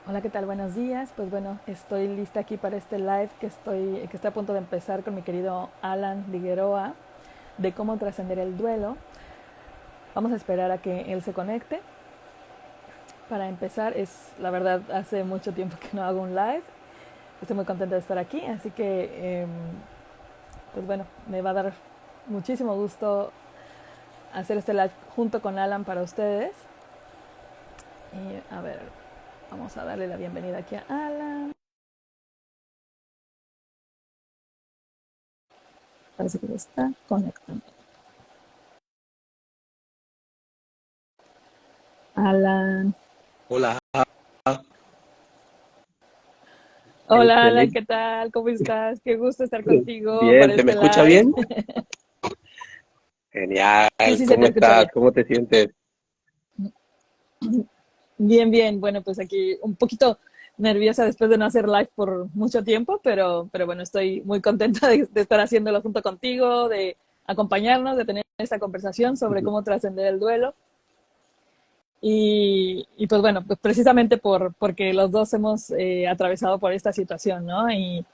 Hola, ¿qué tal? Buenos días. Pues bueno, estoy lista aquí para este live que está a punto de empezar con mi querido Alan Figueroa de cómo trascender el duelo. Vamos a esperar a que él se conecte. Para empezar, la verdad, hace mucho tiempo que no hago un live. Estoy muy contenta de estar aquí, así que, pues bueno, me va a dar muchísimo gusto hacer este live junto con Alan para ustedes. Y a ver, vamos a darle la bienvenida aquí a Alan. Parece que ya está conectando. Alan. Hola, Hola Alan, excelente. ¿qué tal? ¿Cómo estás? Qué gusto estar contigo Bien, para ¿se me este escucha live. bien? Genial, Sí, sí, se te ¿cómo escucha estás? bien. ¿Cómo te sientes? Bien, bien. Bueno, pues aquí un poquito nerviosa después de no hacer live por mucho tiempo, pero bueno, estoy muy contenta de estar haciéndolo junto contigo, de acompañarnos, de tener esta conversación sobre cómo trascender el duelo. Y pues bueno, pues precisamente porque los dos hemos atravesado por esta situación, ¿no? Y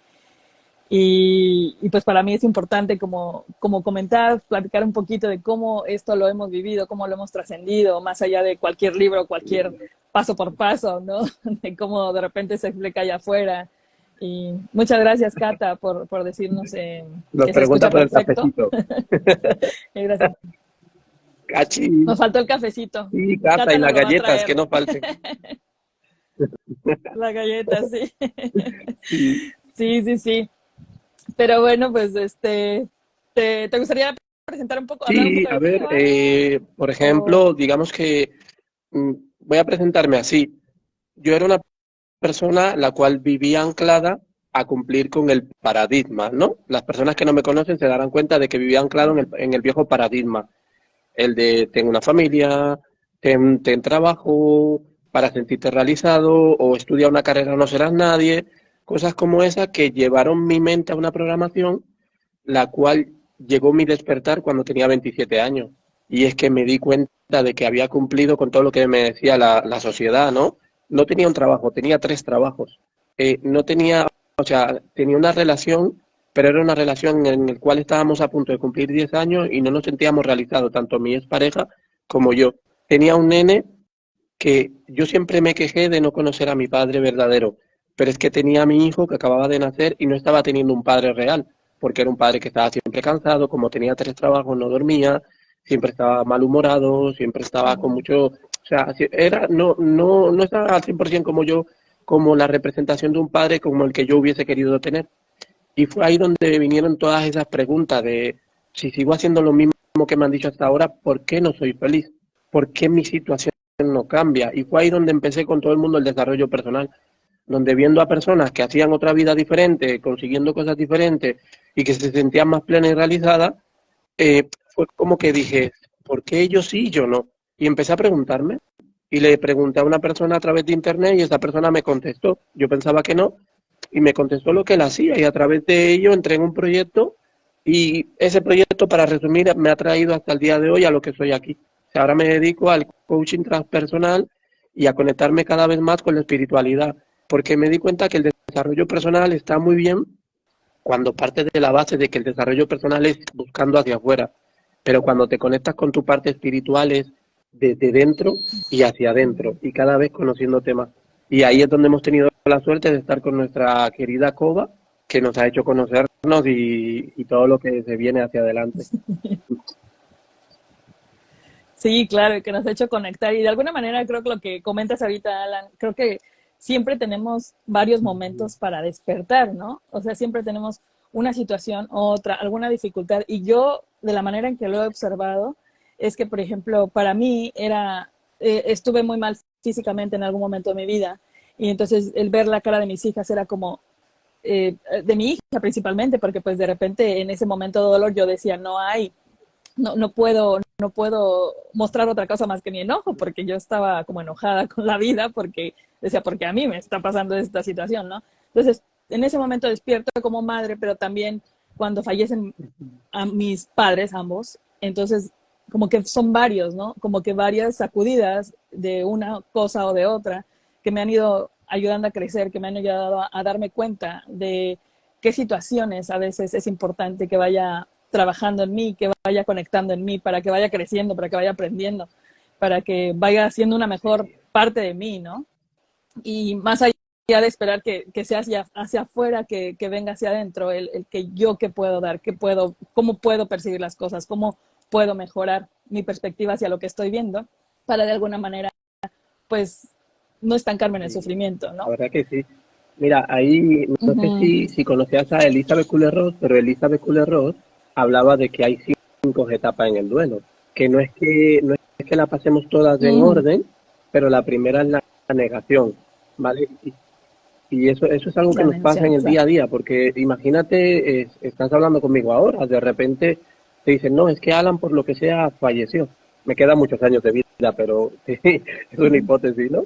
pues para mí es importante como comentar, platicar un poquito de cómo esto lo hemos vivido, cómo lo hemos trascendido, más allá de cualquier libro, cualquier paso por paso, ¿no? De cómo de repente se explica allá afuera. Y muchas gracias, Cata, por decirnos Nos que se pregunta escucha por el perfecto. cafecito. Gracias. Cachi, Nos faltó el cafecito. sí, casa Cata y nos las lo va a galletas, que traer. no falten. La galleta, sí. Sí, Sí, sí, sí. Pero bueno, pues ¿te gustaría presentar un poco, hablar un sí, poco a de ti ver, o algo? por O, ejemplo, digamos que voy a presentarme así. Yo era una persona la cual vivía anclada a cumplir con el paradigma, ¿no? Las personas que no me conocen se darán cuenta de que vivía anclado en el viejo paradigma. El de ten una familia, ten trabajo para sentirte realizado o estudia una carrera no serás nadie, cosas como esas que llevaron mi mente a una programación, la cual llegó mi despertar cuando tenía 27 años. Y es que me di cuenta de que había cumplido con todo lo que me decía la sociedad, ¿no? No tenía un trabajo, tenía tres trabajos. No tenía, o sea, tenía una relación, pero era una relación en la cual estábamos a punto de cumplir 10 años y no nos sentíamos realizados, tanto mi expareja como yo. Tenía un nene que yo siempre me quejé de no conocer a mi padre verdadero, pero es que tenía a mi hijo que acababa de nacer y no estaba teniendo un padre real, porque era un padre que estaba siempre cansado, como tenía tres trabajos, no dormía, siempre estaba malhumorado, siempre estaba con mucho, o sea, era, no estaba al 100% como yo, como la representación de un padre como el que yo hubiese querido tener. Y fue ahí donde vinieron todas esas preguntas de si sigo haciendo lo mismo que me han dicho hasta ahora, ¿por qué no soy feliz? ¿Por qué mi situación no cambia? Y fue ahí donde empecé con todo el mundo el desarrollo personal, donde viendo a personas que hacían otra vida diferente, consiguiendo cosas diferentes y que se sentían más plenas y realizadas, fue como que dije, ¿por qué ellos sí y yo no? Y empecé a preguntarme. Y le pregunté a una persona a través de internet y esa persona me contestó. Yo pensaba que no, y me contestó lo que él hacía y a través de ello entré en un proyecto y ese proyecto, para resumir, me ha traído hasta el día de hoy a lo que soy aquí. O sea, ahora me dedico al coaching transpersonal y a conectarme cada vez más con la espiritualidad, porque me di cuenta que el desarrollo personal está muy bien cuando parte de la base de que el desarrollo personal es buscando hacia afuera, pero cuando te conectas con tu parte espiritual es desde dentro y hacia adentro y cada vez conociéndote más. Y ahí es donde hemos tenido la suerte de estar con nuestra querida Coba, que nos ha hecho conocernos y todo lo que se viene hacia adelante. sí, claro, que nos ha hecho conectar. Y de alguna manera creo que lo que comentas ahorita, Alan, creo que siempre tenemos varios momentos para despertar, ¿no? O sea, siempre tenemos una situación, otra, alguna dificultad. Y yo, de la manera en que lo he observado, es que, por ejemplo, para mí estuve muy mal físicamente en algún momento de mi vida. Y entonces el ver la cara de mis hijas era como, de mi hija principalmente, porque pues de repente en ese momento de dolor yo decía, no puedo mostrar otra cosa más que mi enojo, porque yo estaba como enojada con la vida, porque decía, porque a mí me está pasando esta situación, ¿no? Entonces, en ese momento despierto como madre, pero también cuando fallecen a mis padres, ambos, entonces como que son varios, ¿no? Como que varias sacudidas de una cosa o de otra que me han ido ayudando a crecer, que me han ayudado a darme cuenta de qué situaciones a veces es importante que vaya trabajando en mí, que vaya conectando en mí, para que vaya creciendo, para que vaya aprendiendo, para que vaya siendo una mejor parte de mí, ¿no? Y más allá de esperar que sea hacia afuera, que venga hacia adentro, el que yo qué puedo dar, qué puedo, cómo puedo percibir las cosas, cómo puedo mejorar mi perspectiva hacia lo que estoy viendo, para de alguna manera, pues, no estancarme en el Sí, sufrimiento, la ¿no? verdad que sí. Mira, ahí no sé Uh-huh. si conocías a Elizabeth Kubler-Ross, pero Elizabeth Kubler-Ross hablaba de que hay 5 etapas en el duelo, que no es que la pasemos todas en Mm, orden, pero la primera es la negación, ¿vale? Y eso es algo que la nos pasa en negación, el día claro. a día, porque imagínate, estás hablando conmigo ahora, de repente te dicen, no, es que Alan por lo que sea falleció. Me quedan muchos años de vida, pero es una Uh-huh. hipótesis, ¿no?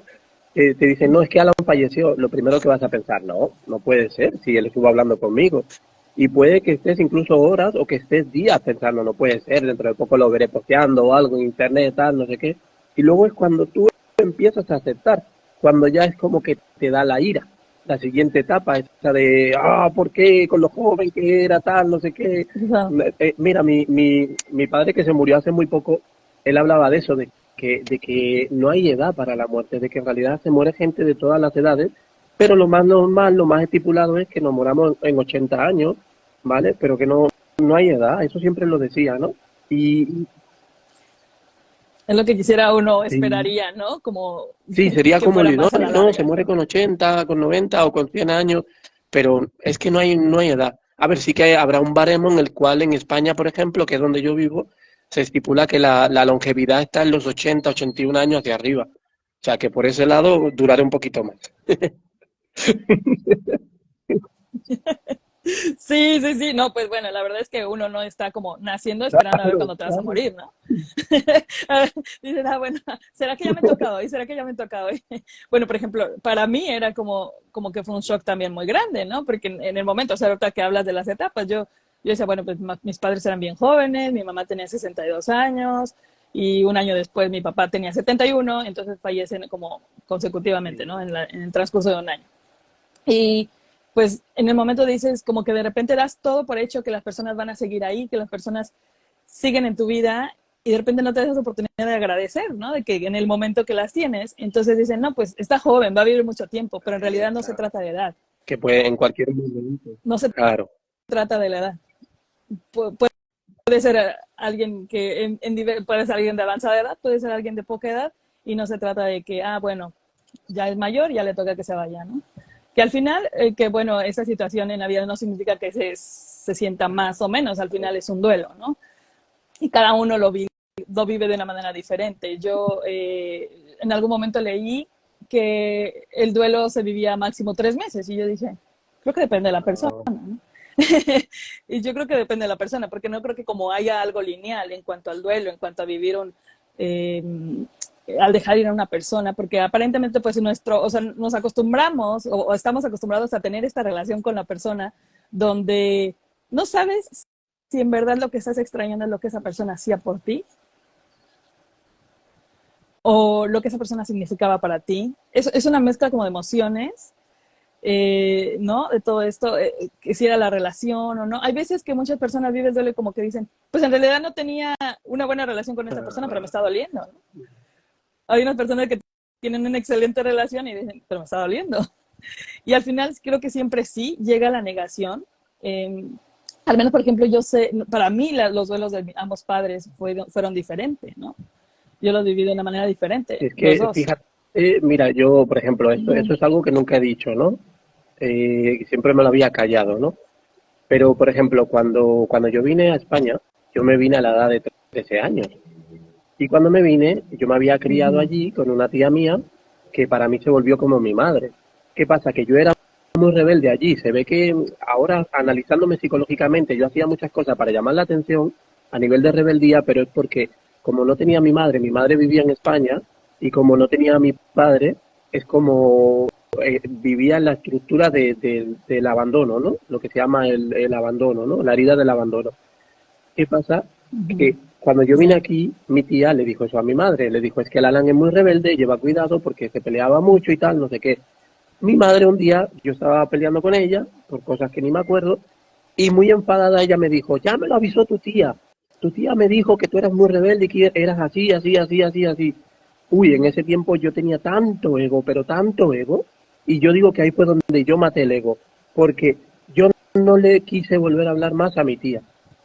Te dicen, no, es que Alan falleció. Lo primero que vas a pensar, no, no puede ser, si él estuvo hablando conmigo. Y puede que estés incluso horas o que estés días pensando, no puede ser, dentro de poco lo veré posteando o algo en internet, tal, no sé qué. Y luego es cuando tú empiezas a aceptar, cuando ya es como que te da la ira. La siguiente etapa, esa de, ¿por qué con lo joven que era tal, no sé qué? Uh-huh. Mira, mi padre que se murió hace muy poco, él hablaba de eso, de que no hay edad para la muerte, de que en realidad se muere gente de todas las edades, pero lo más normal, lo más estipulado es que nos moramos en 80 años, ¿vale? Pero que no hay edad, eso siempre lo decía, ¿no? Y Es lo que quisiera uno, sí, esperaría, ¿no? Como sí, sería que como lo fuera más a la idóneo, ¿no? Se larga. muere con 80, con 90 o con 100 años, pero es que no hay edad. A ver, sí que habrá un baremo en el cual en España, por ejemplo, que es donde yo vivo, se estipula que la longevidad está en los 80, 81 años hacia arriba. O sea, que por ese lado duraré un poquito más. Sí, sí, sí, no, pues bueno, la verdad es que uno no está como naciendo esperando a ver Claro, cuándo te vas a claro. morir, ¿no? Dicen, bueno, ¿será que ya me toca hoy? ¿Será que ya me toca hoy? Bueno, por ejemplo, para mí era como que fue un shock también muy grande, ¿no? Porque en el momento, o sea, ahorita que hablas de las etapas, yo decía, bueno, pues mis padres eran bien jóvenes, mi mamá tenía 62 años y un año después mi papá tenía 71, entonces fallecen como consecutivamente, Sí. ¿no? En el transcurso de un año. Y pues en el momento dices como que de repente das todo por hecho que las personas van a seguir ahí, que las personas siguen en tu vida y de repente no te das la oportunidad de agradecer, ¿no? De que en el momento que las tienes, entonces dicen, no, pues está joven, va a vivir mucho tiempo, pero en realidad no se Claro. trata de edad, Que puede en cualquier momento. no se Claro. trata de la edad. Puede ser alguien que puede ser alguien de avanzada edad, puede ser alguien de poca edad y no se trata de que, bueno, ya es mayor, ya le toca que se vaya, ¿no? Que al final, que bueno, esa situación en la vida no significa que se sienta más o menos, al final es un duelo, ¿no? Y cada uno lo vive de una manera diferente. Yo en algún momento leí que el duelo se vivía máximo 3 meses y yo dije, creo que depende de la persona, Ah, ¿no? Y yo creo que depende de la persona, porque no creo que como haya algo lineal en cuanto al duelo, en cuanto a vivir eh, al dejar ir a una persona, porque aparentemente pues o sea, nos acostumbramos o estamos acostumbrados a tener esta relación con la persona donde no sabes si en verdad lo que estás extrañando es lo que esa persona hacía por ti o lo que esa persona significaba para ti. Es una mezcla como de emociones, ¿no? De todo esto, que si era la relación o no. Hay veces que muchas personas viven duele como que dicen, pues en realidad no tenía una buena relación con esta persona, pero me está doliendo, ¿no? Hay unas personas que tienen una excelente relación y dicen, pero me está doliendo. Y al final creo que siempre sí llega la negación. Eh, Al menos, por ejemplo, yo sé, para mí los duelos de ambos padres fueron diferentes, ¿no? Yo los viví de una manera diferente, es los que, dos. fíjate, mira, yo, por ejemplo, Uh esto, -huh. eso es algo que nunca he dicho, ¿no? Siempre me lo había callado, ¿no? Pero, por ejemplo, cuando yo vine a España, yo me vine a la edad de 13 años. Y cuando me vine, yo me había Uh criado -huh. allí con una tía mía que para mí se volvió como mi madre. ¿Qué pasa? Que yo era muy rebelde allí. Se ve que ahora, analizándome psicológicamente, yo hacía muchas cosas para llamar la atención a nivel de rebeldía, pero es porque como no tenía a mi madre vivía en España, y como no tenía a mi padre, es como vivía en la estructura del abandono, ¿no? Lo que se llama el abandono, ¿no? La herida del abandono. ¿Qué pasa? Uh -huh. Que cuando yo vine Sí. aquí, mi tía le dijo eso a mi madre, le dijo, es que el Alan es muy rebelde, lleva cuidado porque se peleaba mucho y tal, no sé qué. Mi madre un día, yo estaba peleando con ella por cosas que ni me acuerdo, y muy enfadada ella me dijo, ya me lo avisó tu tía. Tu tía me dijo que tú eras muy rebelde y que eras así, así, así, así, así. Uy, en ese tiempo yo tenía tanto ego, pero tanto ego, y yo digo que ahí fue donde yo maté el ego, porque yo no le quise volver a hablar más a mi tía.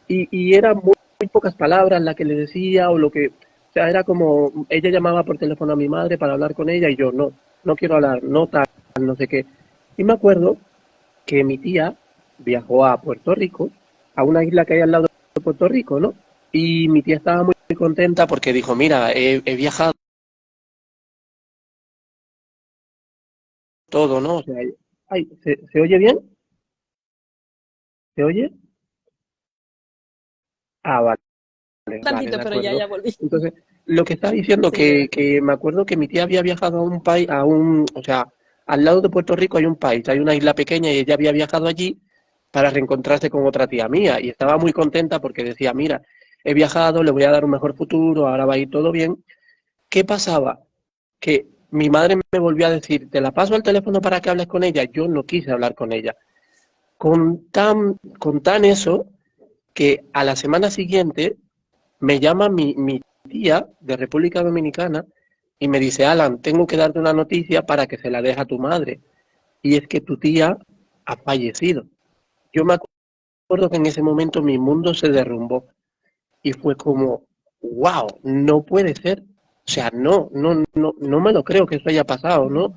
Y eran muy pocas palabras las que le decía o lo que, o sea, era como, ella llamaba por teléfono a mi madre para hablar con ella y yo no, no quiero hablar, no tal, no sé qué. Y me acuerdo que mi tía viajó a Puerto Rico, a una isla que hay al lado de Puerto Rico, ¿no? Y mi tía estaba muy contenta porque dijo, mira, he viajado todo, ¿no? O sea, ay, ¿se oye bien? ¿Se oye? Ah, vale, vale, Tantito, de pero ya, acuerdo. ya volví. Entonces, lo que estaba diciendo, Sí, ya. que me acuerdo que mi tía había viajado a un país, o sea, al lado de Puerto Rico hay un país, hay una isla pequeña y ella había viajado allí para reencontrarse con otra tía mía y estaba muy contenta porque decía, mira, he viajado, le voy a dar un mejor futuro, ahora va a ir todo bien. ¿Qué pasaba? Que mi madre me volvió a decir, te la paso al teléfono para que hables con ella. Yo no quise hablar con ella. Con tan eso que a la semana siguiente me llama mi tía de República Dominicana y me dice, Alan, tengo que darte una noticia para que se la deje a tu madre. Y es que tu tía ha fallecido. Yo me acuerdo que en ese momento mi mundo se derrumbó y fue como, wow, no puede ser. O sea, no me lo creo que eso haya pasado, ¿no? O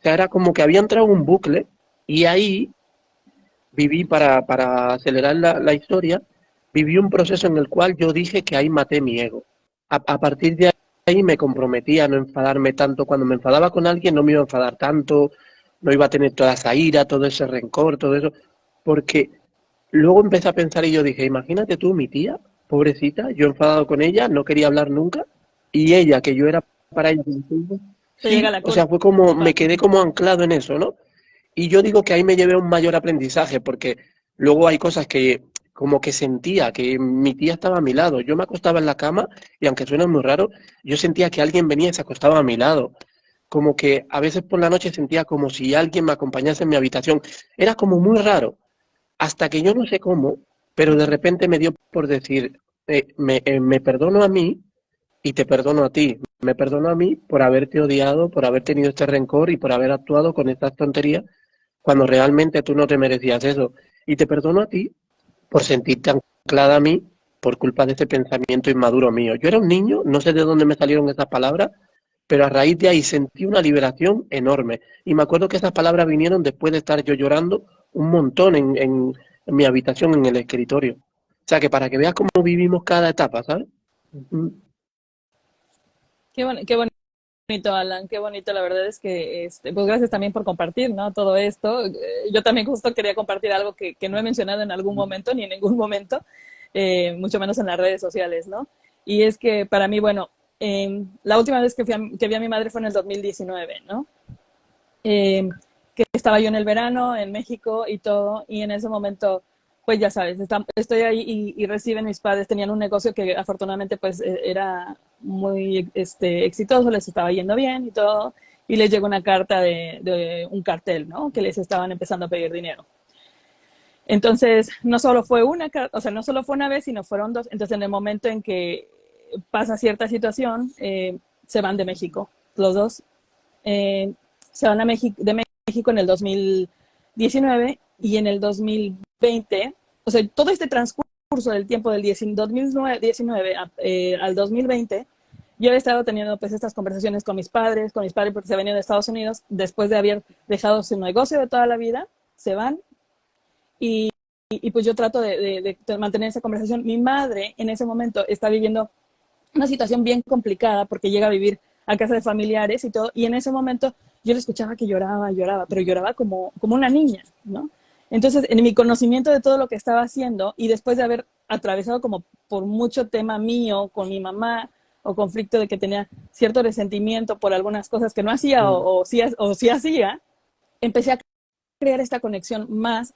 sea, era como que había entrado en un bucle y ahí viví para acelerar la historia, viví un proceso en el cual yo dije que ahí maté mi ego. A partir de ahí me comprometí a no enfadarme tanto. Cuando me enfadaba con alguien no me iba a enfadar tanto, no iba a tener toda esa ira, todo ese rencor, todo eso, porque luego empecé a pensar y yo dije, imagínate tú, mi tía, pobrecita, yo enfadado con ella, no quería hablar nunca, y ella, que yo era para ella, Te llega sí, la o sea, fue como, me quedé como anclado en eso, ¿no? Y yo digo que ahí me llevé un mayor aprendizaje, porque luego hay cosas que como que sentía que mi tía estaba a mi lado. Yo me acostaba en la cama y aunque suena muy raro, yo sentía que alguien venía y se acostaba a mi lado. Como que a veces por la noche sentía como si alguien me acompañase en mi habitación. Era como muy raro, hasta que yo no sé cómo, pero de repente me dio por decir, me perdono a mí y te perdono a ti. Me perdono a mí por haberte odiado, por haber tenido este rencor y por haber actuado con estas tonterías cuando realmente tú no te merecías eso. Y te perdono a ti por sentirte anclada a mí por culpa de ese pensamiento inmaduro mío. Yo era un niño, no sé de dónde me salieron esas palabras, pero a raíz de ahí sentí una liberación enorme. Y me acuerdo que esas palabras vinieron después de estar yo llorando un montón en mi habitación, en el escritorio. O sea que para que veas cómo vivimos cada etapa, ¿sabes? Ujú. Qué bonito, Alan, qué bonito. La verdad es que, pues gracias también por compartir, ¿no? Todo esto. Yo también justo quería compartir algo que no he mencionado en algún momento, ni en ningún momento, mucho menos en las redes sociales, ¿no? Y es que para mí, bueno, la última vez que vi a mi madre fue en el 2019, ¿no? Eh, que estaba yo en el verano en México y todo, y en ese momento, pues ya sabes, estoy ahí y reciben mis padres, tenían un negocio que afortunadamente pues era muy exitoso, les estaba yendo bien y todo, y les llegó una carta de un cartel, ¿no? Que les estaban empezando a pedir dinero. Entonces, no solo fue una, o sea, no solo fue una vez, sino fueron dos. Entonces, en el momento en que pasa cierta situación, se van de México, los dos. Eh, Se van a de México en el 2019 y en el 2020, o sea, todo este transcurso del tiempo del 2019 al 2020, yo he estado teniendo pues estas conversaciones con mis padres porque se venían de Estados Unidos después de haber dejado su negocio de toda la vida, se van y pues yo trato de mantener esa conversación. Mi madre en ese momento está viviendo una situación bien complicada porque llega a vivir a casa de familiares y todo, y en ese momento yo le escuchaba que lloraba, pero lloraba como una niña, ¿no? Entonces, en mi conocimiento de todo lo que estaba haciendo y después de haber atravesado como por mucho tema mío con mi mamá o conflicto de que tenía cierto resentimiento por algunas cosas que no hacía o sí hacía, empecé a crear esta conexión más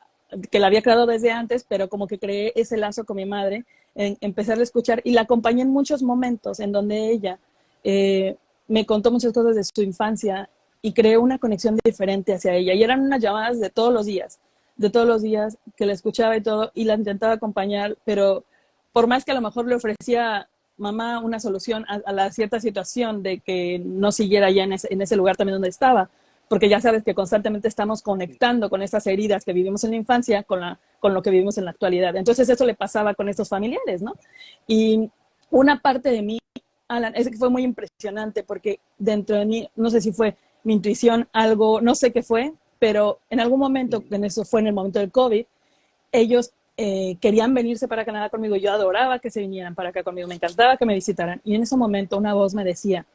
que la había creado desde antes, pero como que creé ese lazo con mi madre, empezar a escuchar y la acompañé en muchos momentos en donde ella me contó muchas cosas de su infancia y creé una conexión diferente hacia ella. Y eran unas llamadas de todos los días que la escuchaba y todo, y la intentaba acompañar, pero por más que a lo mejor le ofrecía mamá una solución a la cierta situación de que no siguiera ya en ese lugar también donde estaba, porque ya sabes que constantemente estamos conectando con esas heridas que vivimos en la infancia con lo que vivimos en la actualidad. Entonces eso le pasaba con estos familiares, ¿no? Y una parte de mí, Alan, es que fue muy impresionante porque dentro de mí, no sé si fue mi intuición, algo, no sé qué fue, pero en algún momento, en eso fue en el momento del COVID, ellos querían venirse para Canadá conmigo. Yo adoraba que se vinieran para acá conmigo, me encantaba que me visitaran. Y en ese momento una voz me decía,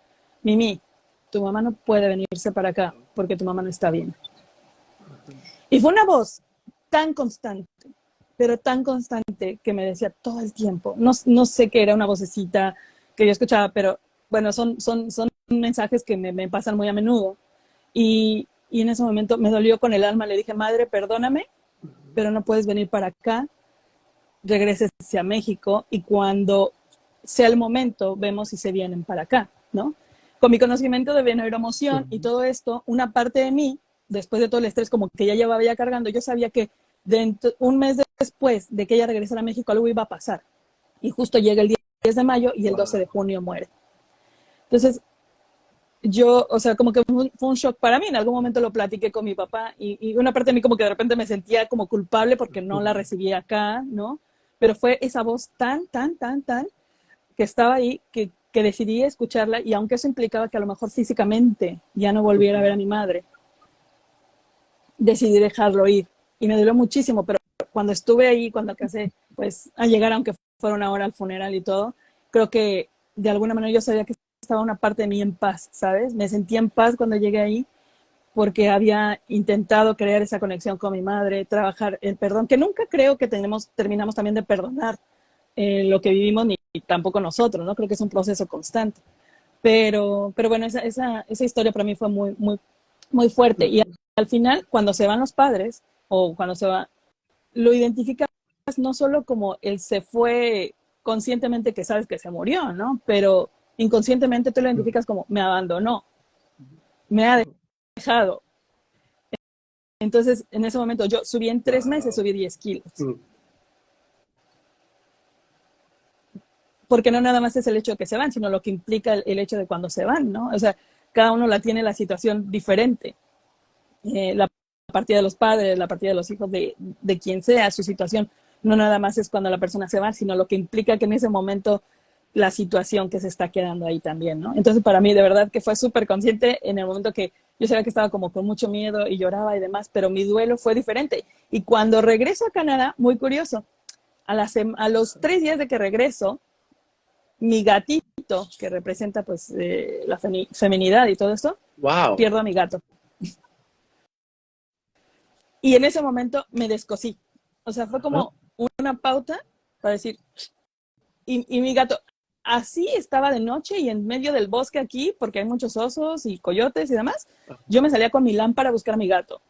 Mimi, tu mamá no puede venirse para acá porque tu mamá no está bien. Y fue una voz tan constante, pero tan constante que me decía todo el tiempo. No sé qué era, una vocecita que yo escuchaba, pero bueno, son mensajes que me pasan muy a menudo. Y en ese momento me dolió con el alma. Le dije, madre, perdóname, pero no puedes venir para acá. Regreses a México y cuando sea el momento, vemos si se vienen para acá, ¿no? Con mi conocimiento de neuroemoción y todo esto, una parte de mí, después de todo el estrés como que ya llevaba ya cargando, yo sabía que un mes después de que ella regresara a México algo iba a pasar. Y justo llega el 10 de mayo y el 12 de junio muere. Entonces, yo, o sea, como que fue un shock para mí. En algún momento lo platiqué con mi papá y una parte de mí como que de repente me sentía como culpable porque no la recibí acá, ¿no? Pero fue esa voz tan que estaba ahí que decidí escucharla, y aunque eso implicaba que a lo mejor físicamente ya no volviera a ver a mi madre, decidí dejarlo ir. Y me dolió muchísimo, pero cuando estuve ahí, cuando alcancé pues a llegar, aunque fuera una hora al funeral y todo, creo que de alguna manera yo sabía que estaba una parte de mí en paz, ¿sabes? Me sentía en paz cuando llegué ahí porque había intentado crear esa conexión con mi madre, trabajar el perdón, que nunca creo que terminamos también de perdonar lo que vivimos, ni tampoco nosotros, ¿no? Creo que es un proceso constante. Pero bueno, esa historia para mí fue muy fuerte. Y al final, cuando se van los padres, o cuando se va, lo identificas no solo como él se fue conscientemente, que sabes que se murió, ¿no? Pero inconscientemente tú lo identificas como me abandonó, me ha dejado. Entonces, en ese momento yo subí en 3 meses, subí 10 kilos. Porque no nada más es el hecho de que se van, sino lo que implica el hecho de cuando se van, ¿no? O sea, cada uno tiene la situación diferente. La partida de los padres, la partida de los hijos, de quien sea su situación, no nada más es cuando la persona se va, sino lo que implica que en ese momento la situación que se está quedando ahí también, ¿no? Entonces, para mí, de verdad que fue súper consciente en el momento que yo sabía que estaba como con mucho miedo y lloraba y demás, pero mi duelo fue diferente. Y cuando regreso a Canadá, muy curioso, a los 3 días de que regreso, mi gatito, que representa pues la feminidad y todo esto, Wow. pierdo a mi gato. Y en ese momento me descosí. O sea, fue como una pauta para decir, y mi gato, así estaba de noche y en medio del bosque aquí, porque hay muchos osos y coyotes y demás, yo me salía con mi lámpara a buscar a mi gato.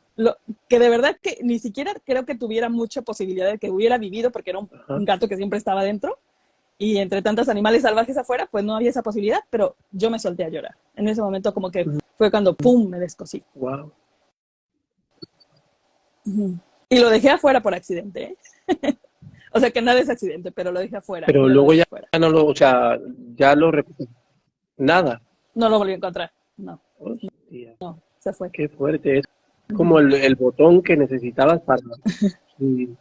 Que de verdad que ni siquiera creo que tuviera mucha posibilidad de que hubiera vivido, porque era un gato que siempre estaba dentro. Y entre tantos animales salvajes afuera, pues no había esa posibilidad, pero yo me solté a llorar. En ese momento como que fue cuando, ¡pum!, me descosí. Wow. Y lo dejé afuera por accidente, ¿eh? O sea, que nada es accidente, pero lo dejé afuera. Pero luego ya no lo, o sea, ya lo nada. No lo volví a encontrar, no. Hostia, No, se fue. qué fuerte. Es como el botón que necesitabas para... Sí.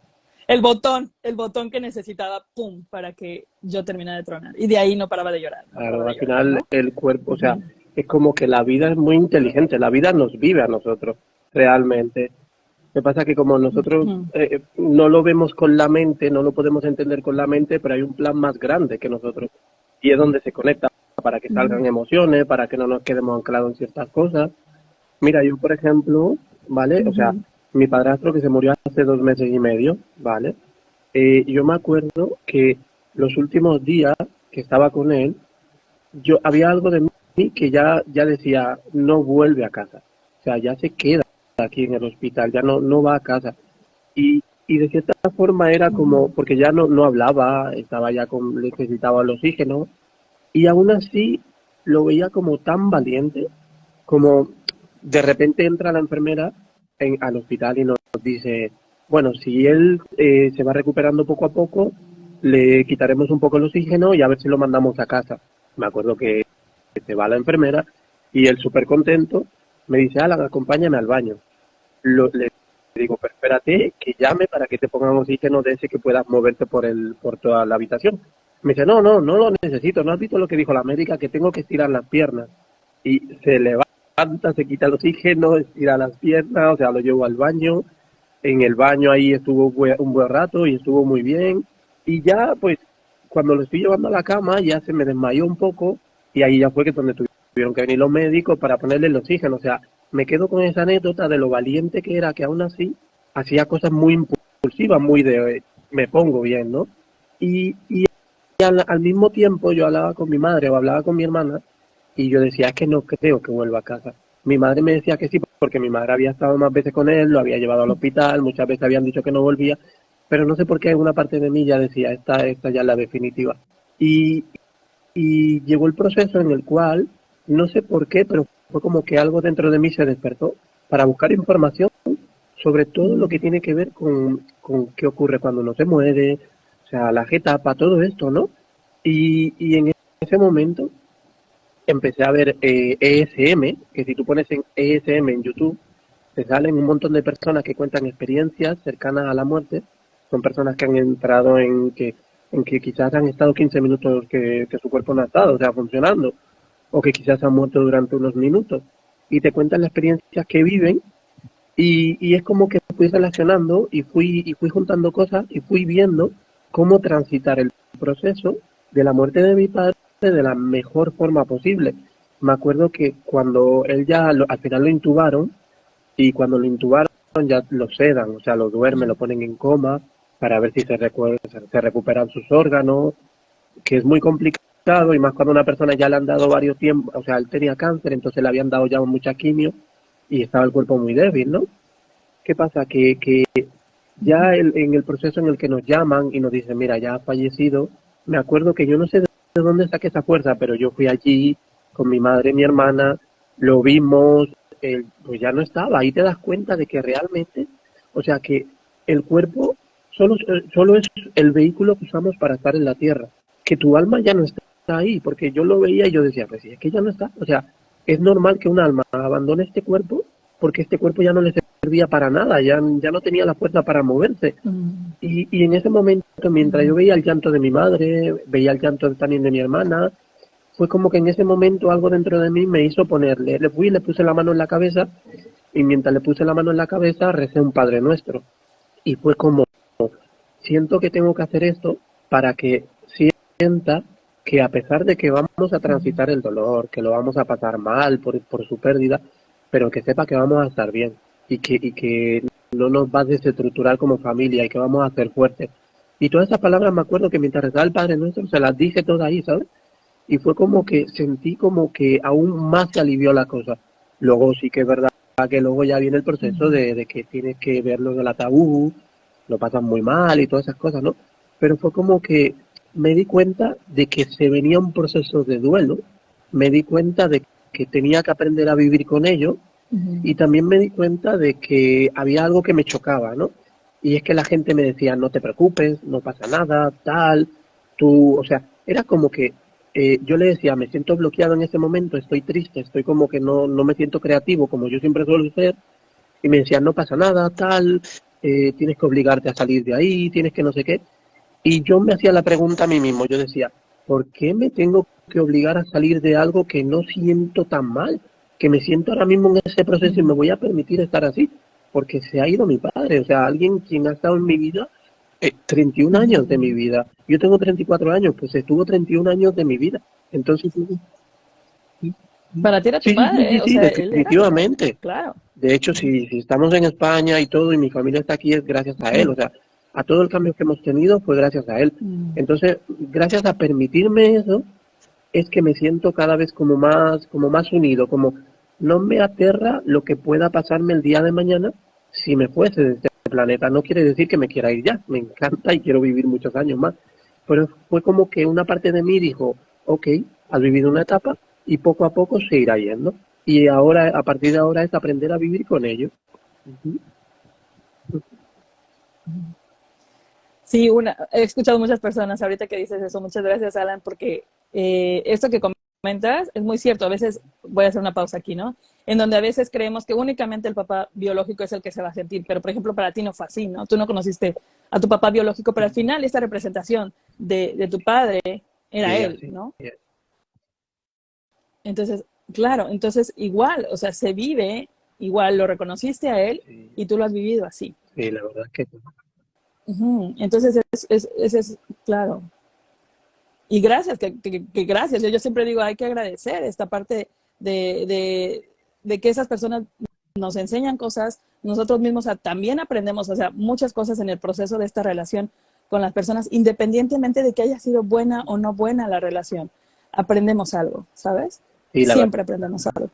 El botón que necesitaba, ¡pum!, para que yo terminara de tronar. Y de ahí no paraba de llorar. Claro, al final el cuerpo, o sea, es como que la vida es muy inteligente, la vida nos vive a nosotros, realmente. Lo que pasa es que como nosotros no lo vemos con la mente, no lo podemos entender con la mente, pero hay un plan más grande que nosotros. Y es donde se conecta para que salgan emociones, para que no nos quedemos anclados en ciertas cosas. Mira, yo por ejemplo, ¿vale? O sea, mi padrastro que se murió hace 2 meses y medio, ¿vale? Yo me acuerdo que los últimos días que estaba con él, yo había algo de mí que ya decía, no vuelve a casa. O sea, ya se queda aquí en el hospital, ya no va a casa. Y de cierta forma era como, porque ya no hablaba, estaba ya necesitaba el oxígeno, y aún así lo veía como tan valiente, como De repente entra la enfermera al hospital y nos dice, bueno, si él se va recuperando poco a poco, le quitaremos un poco el oxígeno y a ver si lo mandamos a casa. Me acuerdo que se va la enfermera y él súper contento me dice, Alan, acompáñame al baño. Le digo, pero espérate, que llame para que te pongan oxígeno de ese que puedas moverte por toda la habitación. Me dice, no lo necesito, ¿no has visto lo que dijo la médica? Que tengo que estirar las piernas. Y se levanta, se quita el oxígeno, estira las piernas, o sea, lo llevo al baño. En el baño ahí estuvo un buen rato y estuvo muy bien. Y ya, pues, cuando lo estoy llevando a la cama, ya se me desmayó un poco y ahí ya fue que donde tuvieron que venir los médicos para ponerle el oxígeno. O sea, me quedo con esa anécdota de lo valiente que era, que aún así hacía cosas muy impulsivas, muy de me pongo bien, ¿no? Y al mismo tiempo yo hablaba con mi madre o hablaba con mi hermana y yo decía, es que no creo que vuelva a casa. Mi madre me decía que sí, porque mi madre había estado más veces con él, lo había llevado al hospital, muchas veces habían dicho que no volvía, pero no sé por qué alguna parte de mí ya decía, esta ya es la definitiva. Y, y llegó el proceso en el cual, no sé por qué, pero fue como que algo dentro de mí se despertó para buscar información sobre todo lo que tiene que ver con qué ocurre cuando uno se muere, o sea, la etapa, todo esto, ¿no? Y en ese momento empecé a ver ESM, que si tú pones en ESM en YouTube, te salen un montón de personas que cuentan experiencias cercanas a la muerte. Son personas que han entrado en que quizás han estado 15 minutos que su cuerpo no ha estado, o sea, funcionando, o que quizás han muerto durante unos minutos. Y te cuentan las experiencias que viven y es como que fui relacionando y fui juntando cosas y fui viendo cómo transitar el proceso de la muerte de mi padre de la mejor forma posible. Me acuerdo que cuando él ya al final lo intubaron y cuando lo intubaron ya lo sedan, o sea, lo duermen, lo ponen en coma para ver si se recuperan sus órganos, que es muy complicado y más cuando a una persona ya le han dado varios tiempos, o sea, él tenía cáncer, entonces le habían dado ya mucha quimio y estaba el cuerpo muy débil, ¿no? ¿Qué pasa? Que ya en el proceso en el que nos llaman y nos dicen, mira, ya ha fallecido, me acuerdo que yo no sé de dónde saqué esa fuerza, pero yo fui allí con mi madre y mi hermana, lo vimos, pues ya no estaba. Ahí te das cuenta de que realmente, o sea, que el cuerpo solo es el vehículo que usamos para estar en la tierra, que tu alma ya no está ahí, porque yo lo veía y yo decía, pues sí, es que ya no está. O sea, es normal que un alma abandone este cuerpo porque este cuerpo ya no le servía para nada, ya no tenía la fuerza para moverse. Y en ese momento, mientras yo veía el llanto de mi madre, veía el llanto también de mi hermana, fue como que en ese momento algo dentro de mí me hizo ponerle, le fui y le puse la mano en la cabeza, y mientras le puse la mano en la cabeza recé un Padre Nuestro. Y fue como, siento que tengo que hacer esto para que sienta que a pesar de que vamos a transitar el dolor, que lo vamos a pasar mal por su pérdida, pero que sepa que vamos a estar bien y que no nos va a desestructurar como familia y que vamos a ser fuertes. Y todas esas palabras me acuerdo que mientras rezaba el Padre Nuestro se las dije todas ahí, ¿sabes? Y fue como que sentí como que aún más se alivió la cosa. Luego sí que es verdad que luego ya viene el proceso de que tienes que verlo del ataúd, lo pasan muy mal y todas esas cosas, ¿no? Pero fue como que me di cuenta de que se venía un proceso de duelo, me di cuenta de que tenía que aprender a vivir con ello y también me di cuenta de que había algo que me chocaba, ¿no? Y es que la gente me decía, no te preocupes, no pasa nada, tal, tú, o sea, era como que yo le decía, me siento bloqueado en ese momento, estoy triste, estoy como que no me siento creativo como yo siempre suelo ser, y me decían, no pasa nada, tal, tienes que obligarte a salir de ahí, tienes que no sé qué. Y yo me hacía la pregunta a mí mismo, yo decía, ¿por qué me tengo que obligar a salir de algo que no siento tan mal? Que me siento ahora mismo en ese proceso y me voy a permitir estar así, porque se ha ido mi padre, o sea, alguien quien ha estado en mi vida 31 años de mi vida. Yo tengo 34 años, pues estuvo 31 años de mi vida. Entonces, Para ti era tu padre, ¿eh? O sí, sea, él era, definitivamente. claro. De hecho, si estamos en España y todo, y mi familia está aquí, es gracias a él. O sea, a todo el cambio que hemos tenido fue gracias a él. Entonces, gracias a permitirme eso, es que me siento cada vez como más unido, como no me aterra lo que pueda pasarme el día de mañana si me fuese de este planeta. No quiere decir que me quiera ir ya, me encanta y quiero vivir muchos años más. Pero fue como que una parte de mí dijo, ok, has vivido una etapa y poco a poco se irá yendo. y ahora, a partir de ahora, es aprender a vivir con ello. Ujú. Sí, he escuchado muchas personas ahorita que dices eso. Muchas gracias, Alan, porque esto que comentas es muy cierto. A veces, voy a hacer una pausa aquí, ¿no? En donde a veces creemos que únicamente el papá biológico es el que se va a sentir, pero por ejemplo para ti no fue así, ¿no? Tú no conociste a tu papá biológico, pero al final esta representación de tu padre era Sí, él, así. ¿no? Entonces, claro, entonces igual, o sea, se vive igual, lo reconociste a él Sí, y tú lo has vivido así. sí, la verdad es que sí. Entonces, es claro. Y gracias, que gracias. Yo siempre digo, hay que agradecer esta parte de, de que esas personas nos enseñan cosas, nosotros mismos también aprendemos, o sea, muchas cosas en el proceso de esta relación con las personas, independientemente de que haya sido buena o no buena la relación. Aprendemos algo, ¿sabes? Sí, Siempre aprendemos algo.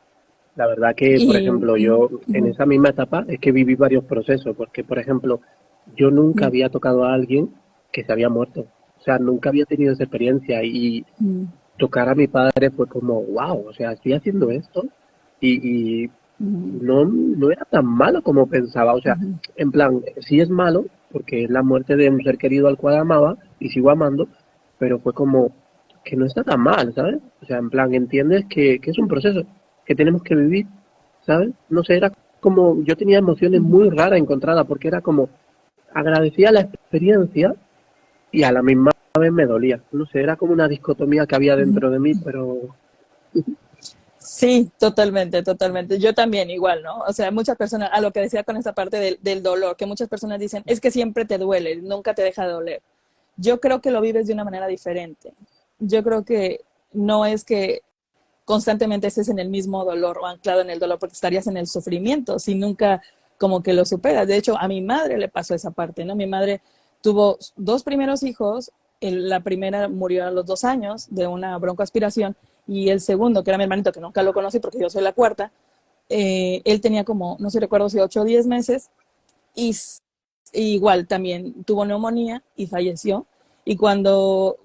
la verdad que, por Y, ejemplo, yo en esa misma etapa es que viví varios procesos, porque, por ejemplo, yo nunca había tocado a alguien que se había muerto. O sea, nunca había tenido esa experiencia y tocar a mi padre fue como, wow, o sea, estoy haciendo esto y no, no era tan malo como pensaba. O sea, en plan, sí es malo, porque es la muerte de un ser querido al cual amaba y sigo amando, pero fue como que no está tan mal, ¿sabes? O sea, en plan, entiendes que es un proceso que tenemos que vivir, ¿sabes? No sé, era como, yo tenía emociones muy raras encontradas, porque era como, agradecía la experiencia y a la misma vez me dolía. No sé, era como una dicotomía que había dentro de mí, pero sí, totalmente, totalmente. Yo también igual, ¿no? O sea, muchas personas, a lo que decía con esa parte del dolor, que muchas personas dicen, es que siempre te duele, nunca te deja de doler. Yo creo que lo vives de una manera diferente. Yo creo que no es que constantemente estés en el mismo dolor o anclado en el dolor porque estarías en el sufrimiento si nunca como que lo superas. De hecho, a mi madre le pasó esa parte, ¿no? Mi madre tuvo dos primeros hijos, la primera murió a los 2 años de una broncoaspiración y el segundo, que era mi hermanito, que nunca lo conocí porque yo soy la cuarta, él tenía como, no sé, recuerdo si 8 o 10 meses y igual también tuvo neumonía y falleció. Y cuando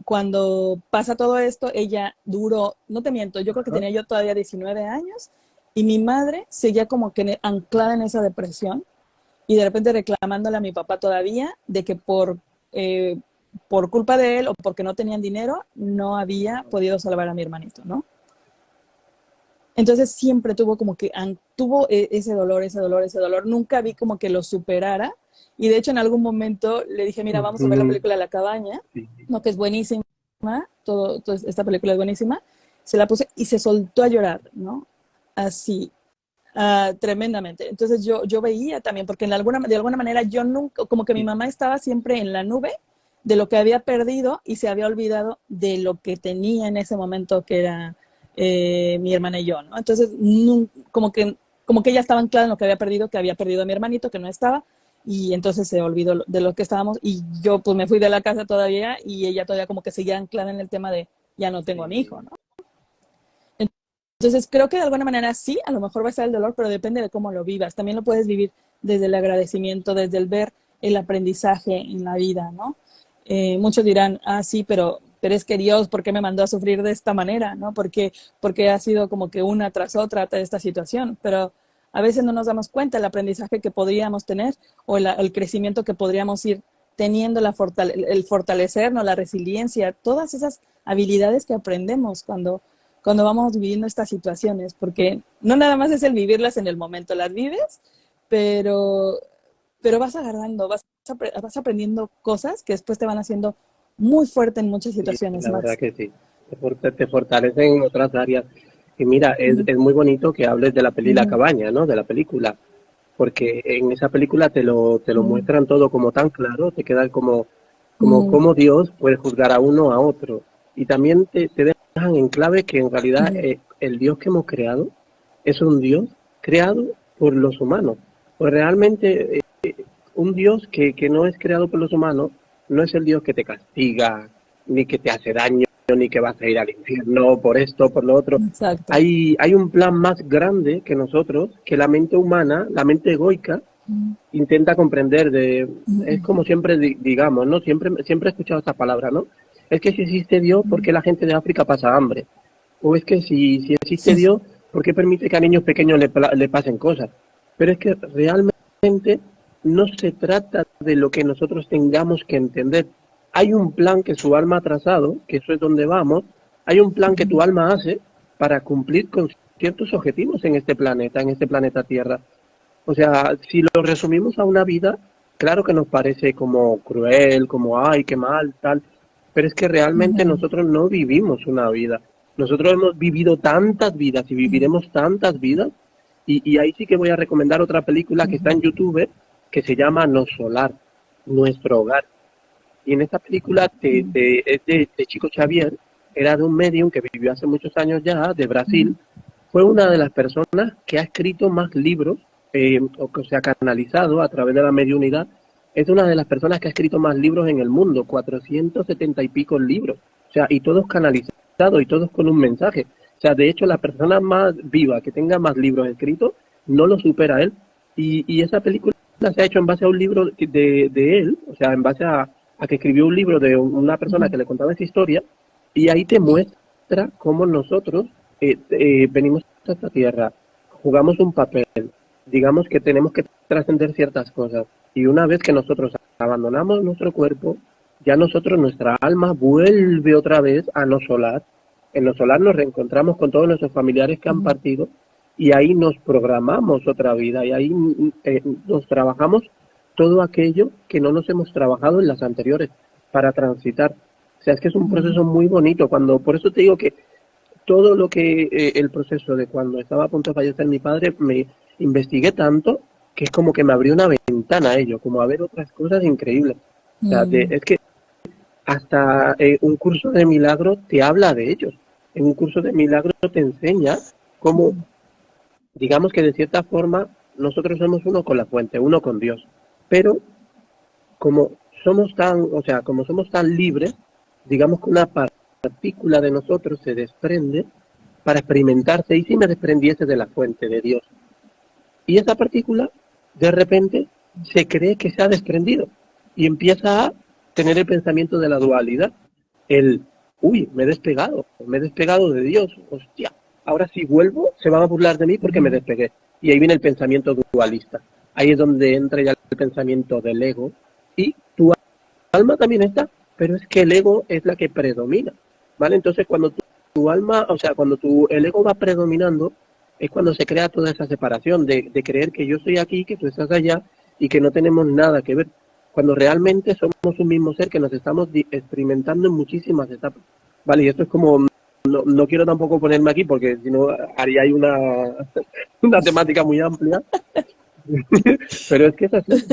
pasa todo esto, ella duró, no te miento, yo creo que ajá, tenía yo todavía 19 años y mi madre seguía como que anclada en esa depresión y de repente reclamándole a mi papá todavía de que por culpa de él o porque no tenían dinero, no había podido salvar a mi hermanito, ¿no? Entonces siempre tuvo como que tuvo ese dolor, ese dolor, ese dolor. Nunca vi como que lo superara. Y de hecho en algún momento le dije, mira, vamos a ver la ujú, película La Cabaña, sí, no, que es buenísima, esta película es buenísima. Se la puse y se soltó a llorar, ¿no? Así, tremendamente. Entonces yo veía también, porque de alguna manera yo nunca, como que mi sí, mamá estaba siempre en la nube de lo que había perdido y se había olvidado de lo que tenía en ese momento que era mi hermana y yo, ¿no? Entonces, como que ella estaba anclada en lo que había perdido a mi hermanito, que no estaba, y entonces se olvidó de lo que estábamos, y yo pues me fui de la casa todavía, y ella todavía como que seguía anclada en el tema de, ya no tengo a mi hijo, sí, ¿no? Entonces, creo que de alguna manera sí, a lo mejor va a estar el dolor, pero depende de cómo lo vivas. También lo puedes vivir desde el agradecimiento, desde el ver el aprendizaje en la vida, ¿no? Muchos dirán, sí, pero es que Dios, ¿por qué me mandó a sufrir de esta manera? ¿No? Porque ha sido como que una tras otra de esta situación, pero a veces no nos damos cuenta el aprendizaje que podríamos tener o el crecimiento que podríamos ir teniendo, el fortalecernos, la resiliencia, todas esas habilidades que aprendemos cuando vamos viviendo estas situaciones, porque no nada más es el vivirlas en el momento, las vives, pero, pero vas agarrando, vas aprendiendo cosas que después te van haciendo muy fuerte en muchas sí, situaciones la verdad más. que sí. Te fortalecen en otras áreas. Y mira, Uh es muy bonito que hables de la peli La -huh, Cabaña, ¿no? De la película, porque en esa película te lo uh muestran todo como tan claro, te queda como, como -huh, cómo Dios puede juzgar a uno a otro. Y también te dejan en clave que en realidad uh el Dios que hemos creado es un Dios creado por los humanos. Pues realmente un Dios que no es creado por los humanos no es el Dios que te castiga, ni que te hace daño, ni que vas a ir al infierno por esto, por lo otro. exacto. Hay un plan más grande que nosotros, que la mente humana, la mente egoica, intenta comprender. Es como siempre digamos, ¿no? Siempre he escuchado esta palabra, ¿no? Es que si existe Dios, ¿por qué la gente de África pasa hambre? O es que si existe Dios, ¿Por qué permite que a niños pequeños le pasen cosas? Pero es que realmente no se trata de lo que nosotros tengamos que entender. Hay un plan que su alma ha trazado, que eso es donde vamos, hay un plan que tu alma hace para cumplir con ciertos objetivos en este planeta Tierra. O sea, si lo resumimos a una vida, claro que nos parece como cruel, como, ay, qué mal, tal, pero es que realmente Ujú, nosotros no vivimos una vida. Nosotros hemos vivido tantas vidas y ujú, viviremos tantas vidas, y ahí sí que voy a recomendar otra película que está en ujú, YouTube, que se llama No Solar, Nuestro Hogar. Y en esta película ujú, es de Chico Xavier, era de un medium que vivió hace muchos años ya, de Brasil. ujú, Fue una de las personas que ha escrito más libros, o que se ha canalizado a través de la mediunidad. Es una de las personas que ha escrito más libros en el mundo, 470 y pico libros. O sea, y todos canalizados y todos con un mensaje. O sea, de hecho, la persona más viva que tenga más libros escritos no lo supera él. Y esa película se ha hecho en base a un libro de él, o sea, en base a que escribió un libro de una persona ujú, que le contaba esa historia, y ahí te muestra cómo nosotros venimos a esta tierra, jugamos un papel, digamos que tenemos que trascender ciertas cosas, y una vez que nosotros abandonamos nuestro cuerpo, ya nosotros, nuestra alma vuelve otra vez a no solar. En lo solar nos reencontramos con todos nuestros familiares que han ujú, partido y ahí nos programamos otra vida y ahí nos trabajamos todo aquello que no nos hemos trabajado en las anteriores para transitar. O sea, es que es un ujú, proceso muy bonito. Por eso te digo que todo lo que el proceso de cuando estaba a punto de fallecer mi padre, me investigué tanto que es como que me abrió una ventana a ello, como a ver otras cosas increíbles. O sea, ujú, es que hasta un curso de milagro te habla de ellos. En un curso de milagro te enseña cómo, ujú, digamos que de cierta forma, nosotros somos uno con la fuente, uno con Dios. Pero como como somos tan libres, digamos que una partícula de nosotros se desprende para experimentarse. ¿Y si me desprendiese de la fuente de Dios? Y esa partícula, de repente, se cree que se ha desprendido y empieza a tener el pensamiento de la dualidad. El, uy, me he despegado de Dios, hostia, ahora si vuelvo se van a burlar de mí porque me ujú, despegué. Y ahí viene el pensamiento dualista. Ahí es donde entra ya el pensamiento del ego. Y tu alma también está, pero es que el ego es la que predomina, ¿vale? Entonces cuando tu alma, o sea, el ego va predominando, es cuando se crea toda esa separación de creer que yo estoy aquí, que tú estás allá y que no tenemos nada que ver, cuando realmente somos un mismo ser que nos estamos experimentando en muchísimas etapas, ¿vale? Y esto es como, no quiero tampoco ponerme aquí porque si no haría ahí una temática muy amplia, pero es que es así,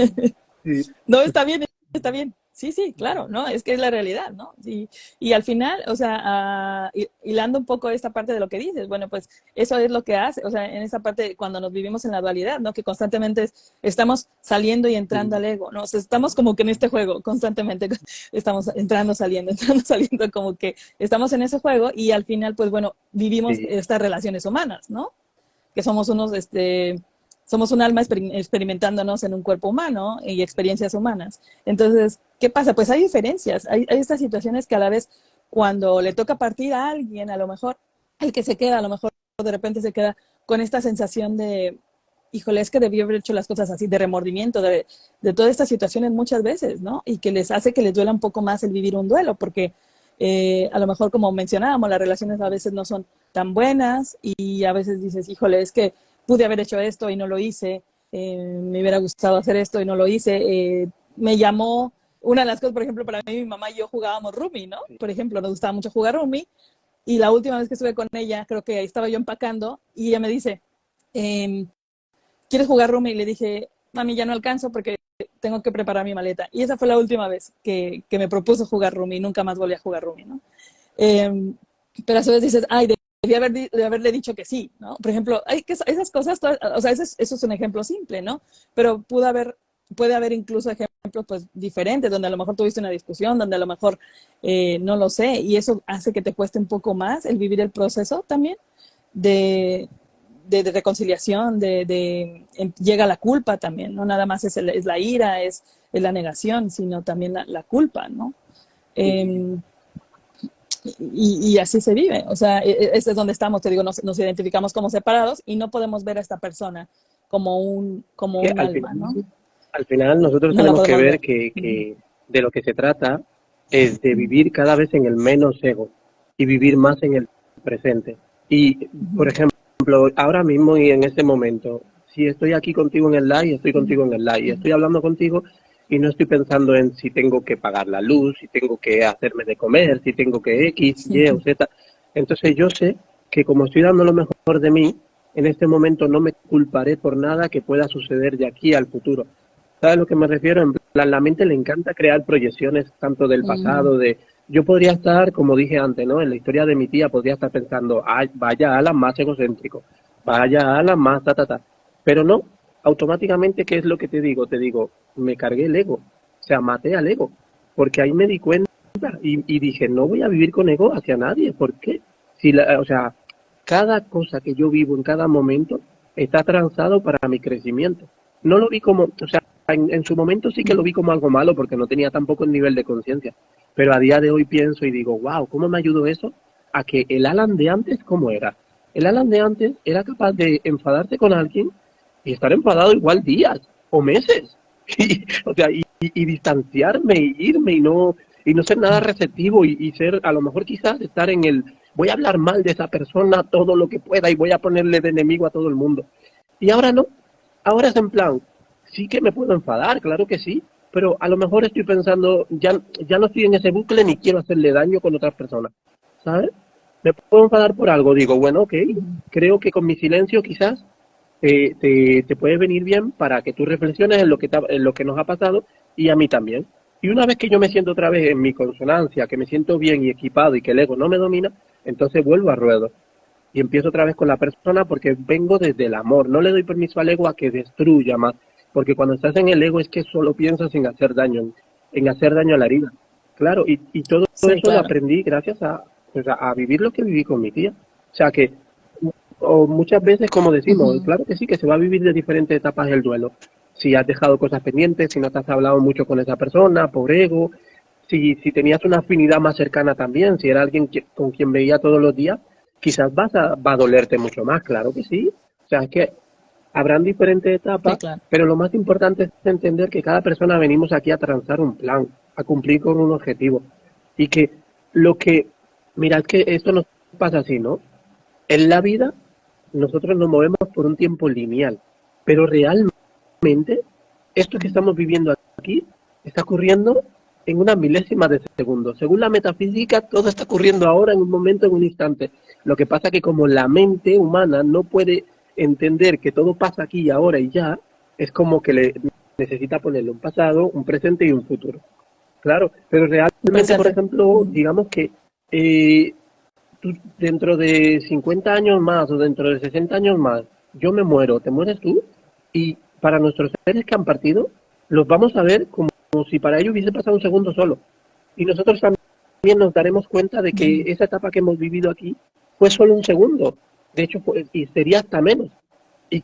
sí, No, está bien, está bien. Sí, sí, claro, ¿no? Es que es la realidad, ¿no? Sí. Y al final, o sea, hilando un poco esta parte de lo que dices, bueno, pues eso es lo que hace, o sea, en esa parte cuando nos vivimos en la dualidad, ¿no? Que constantemente estamos saliendo y entrando sí, al ego, ¿no? O sea, estamos como que en este juego, constantemente estamos entrando, saliendo, entrando, saliendo, como que estamos en ese juego y al final, pues bueno, vivimos sí, estas relaciones humanas, ¿no? Que somos unos, somos un alma experimentándonos en un cuerpo humano y experiencias humanas. Entonces, ¿qué pasa? Pues hay diferencias, hay estas situaciones que a la vez cuando le toca partir a alguien, a lo mejor el que se queda, a lo mejor de repente se queda con esta sensación de, híjole, es que debió haber hecho las cosas así, de remordimiento, de todas estas situaciones muchas veces, ¿no? Y que les hace que les duela un poco más el vivir un duelo, porque a lo mejor como mencionábamos, las relaciones a veces no son tan buenas y a veces dices, híjole, es que pude haber hecho esto y no lo hice, me hubiera gustado hacer esto y no lo hice, me llamó, una de las cosas, por ejemplo, para mí, mi mamá y yo jugábamos Rumi, ¿no? sí. Por ejemplo, nos gustaba mucho jugar Rumi y la última vez que estuve con ella, creo que estaba yo empacando y ella me dice, ¿quieres jugar Rumi? Y le dije, mami, ya no alcanzo porque tengo que preparar mi maleta. Y esa fue la última vez que me propuso jugar Rumi, nunca más volví a jugar Rumi, ¿no? Eh, pero a su vez dices, ay, de haberle dicho que sí, ¿no? Por ejemplo, hay que esas cosas, o sea, eso es un ejemplo simple, ¿no? Pero puede haber incluso ejemplos pues diferentes, donde a lo mejor tuviste una discusión, donde a lo mejor no lo sé, y eso hace que te cueste un poco más el vivir el proceso también de, de reconciliación, llega la culpa también, no nada más es la ira, es la negación, sino también la culpa, ¿no? Sí, Eh, y así se vive. O sea, ese es donde estamos, te digo, nos identificamos como separados y no podemos ver a esta persona como Que un alma, ¿no? al final nosotros No la tenemos que podemos ver ver. que de lo que se trata es de vivir cada vez en el menos ego y vivir más en el presente. Y, por ejemplo, ahora mismo y en este momento, si estoy aquí contigo en el live, estoy contigo en el live, y estoy hablando contigo y no estoy pensando en si tengo que pagar la luz, si tengo que hacerme de comer, si tengo que X, Y o Z. Entonces yo sé que como estoy dando lo mejor de mí, en este momento no me culparé por nada que pueda suceder de aquí al futuro. ¿Sabes a lo que me refiero? En plan, la mente le encanta crear proyecciones tanto del pasado, de... Yo podría estar, como dije antes, ¿no? En la historia de mi tía podría estar pensando, ay, vaya Alan más egocéntrico, vaya Alan más ta, ta, ta. Pero no, automáticamente, ¿qué es lo que te digo? Te digo, me cargué el ego, o sea, maté al ego, porque ahí me di cuenta y dije, no voy a vivir con ego hacia nadie, ¿por qué? Si o sea, cada cosa que yo vivo en cada momento está transado para mi crecimiento. No lo vi como, o sea, en su momento sí que lo vi como algo malo porque no tenía tampoco el nivel de conciencia. Pero a día de hoy pienso y digo, wow, ¿cómo me ayudó eso? A que el Alan de antes, ¿cómo era? El Alan de antes era capaz de enfadarse con alguien y estar enfadado igual días o meses. Y, o sea, y distanciarme y irme y no ser nada receptivo y ser, a lo mejor quizás estar en el, voy a hablar mal de esa persona todo lo que pueda y voy a ponerle de enemigo a todo el mundo. Y ahora no, ahora es en plan, sí que me puedo enfadar, claro que sí, pero a lo mejor estoy pensando, ya no estoy en ese bucle ni quiero hacerle daño con otras personas, ¿sabes? Me puedo enfadar por algo, digo, bueno, ok, creo que con mi silencio quizás te puede venir bien para que tú reflexiones en lo que nos ha pasado y a mí también. Y una vez que yo me siento otra vez en mi consonancia, que me siento bien y equipado y que el ego no me domina, entonces vuelvo a ruedo y empiezo otra vez con la persona porque vengo desde el amor. No le doy permiso al ego a que destruya más, porque cuando estás en el ego es que solo piensas en hacer daño, en hacer daño a la herida. Claro, y todo Sí, eso lo claro. aprendí gracias pues a vivir lo que viví con mi tía. O sea que o muchas veces, como decimos, claro que sí, que se va a vivir de diferentes etapas el duelo. Si has dejado cosas pendientes, si no te has hablado mucho con esa persona, por ego, si tenías una afinidad más cercana también, si era alguien con quien veía todos los días, quizás va a dolerte mucho más, claro que sí. O sea, es que habrán diferentes Sí, etapas, claro. pero lo más importante es entender que cada persona venimos aquí a transar un plan, a cumplir con un objetivo. Y que lo que, mira, es que esto nos pasa así, ¿no? En la vida nosotros nos movemos por un tiempo lineal, pero realmente esto que estamos viviendo aquí está ocurriendo en una milésima de segundo. Según la metafísica, todo está ocurriendo ahora, en un momento, en un instante. Lo que pasa que como la mente humana no puede entender que todo pasa aquí y ahora y ya, es como que le necesita ponerle un pasado, un presente y un futuro. Claro, pero realmente, por Presente. ejemplo, digamos que eh, tú dentro de 50 años más o dentro de 60 años más, yo me muero, te mueres tú, y para nuestros seres que han partido, los vamos a ver como si para ellos hubiese pasado un segundo solo. Y nosotros también nos daremos cuenta de que esa etapa que hemos vivido aquí fue solo un segundo. De hecho, y sería hasta menos. Y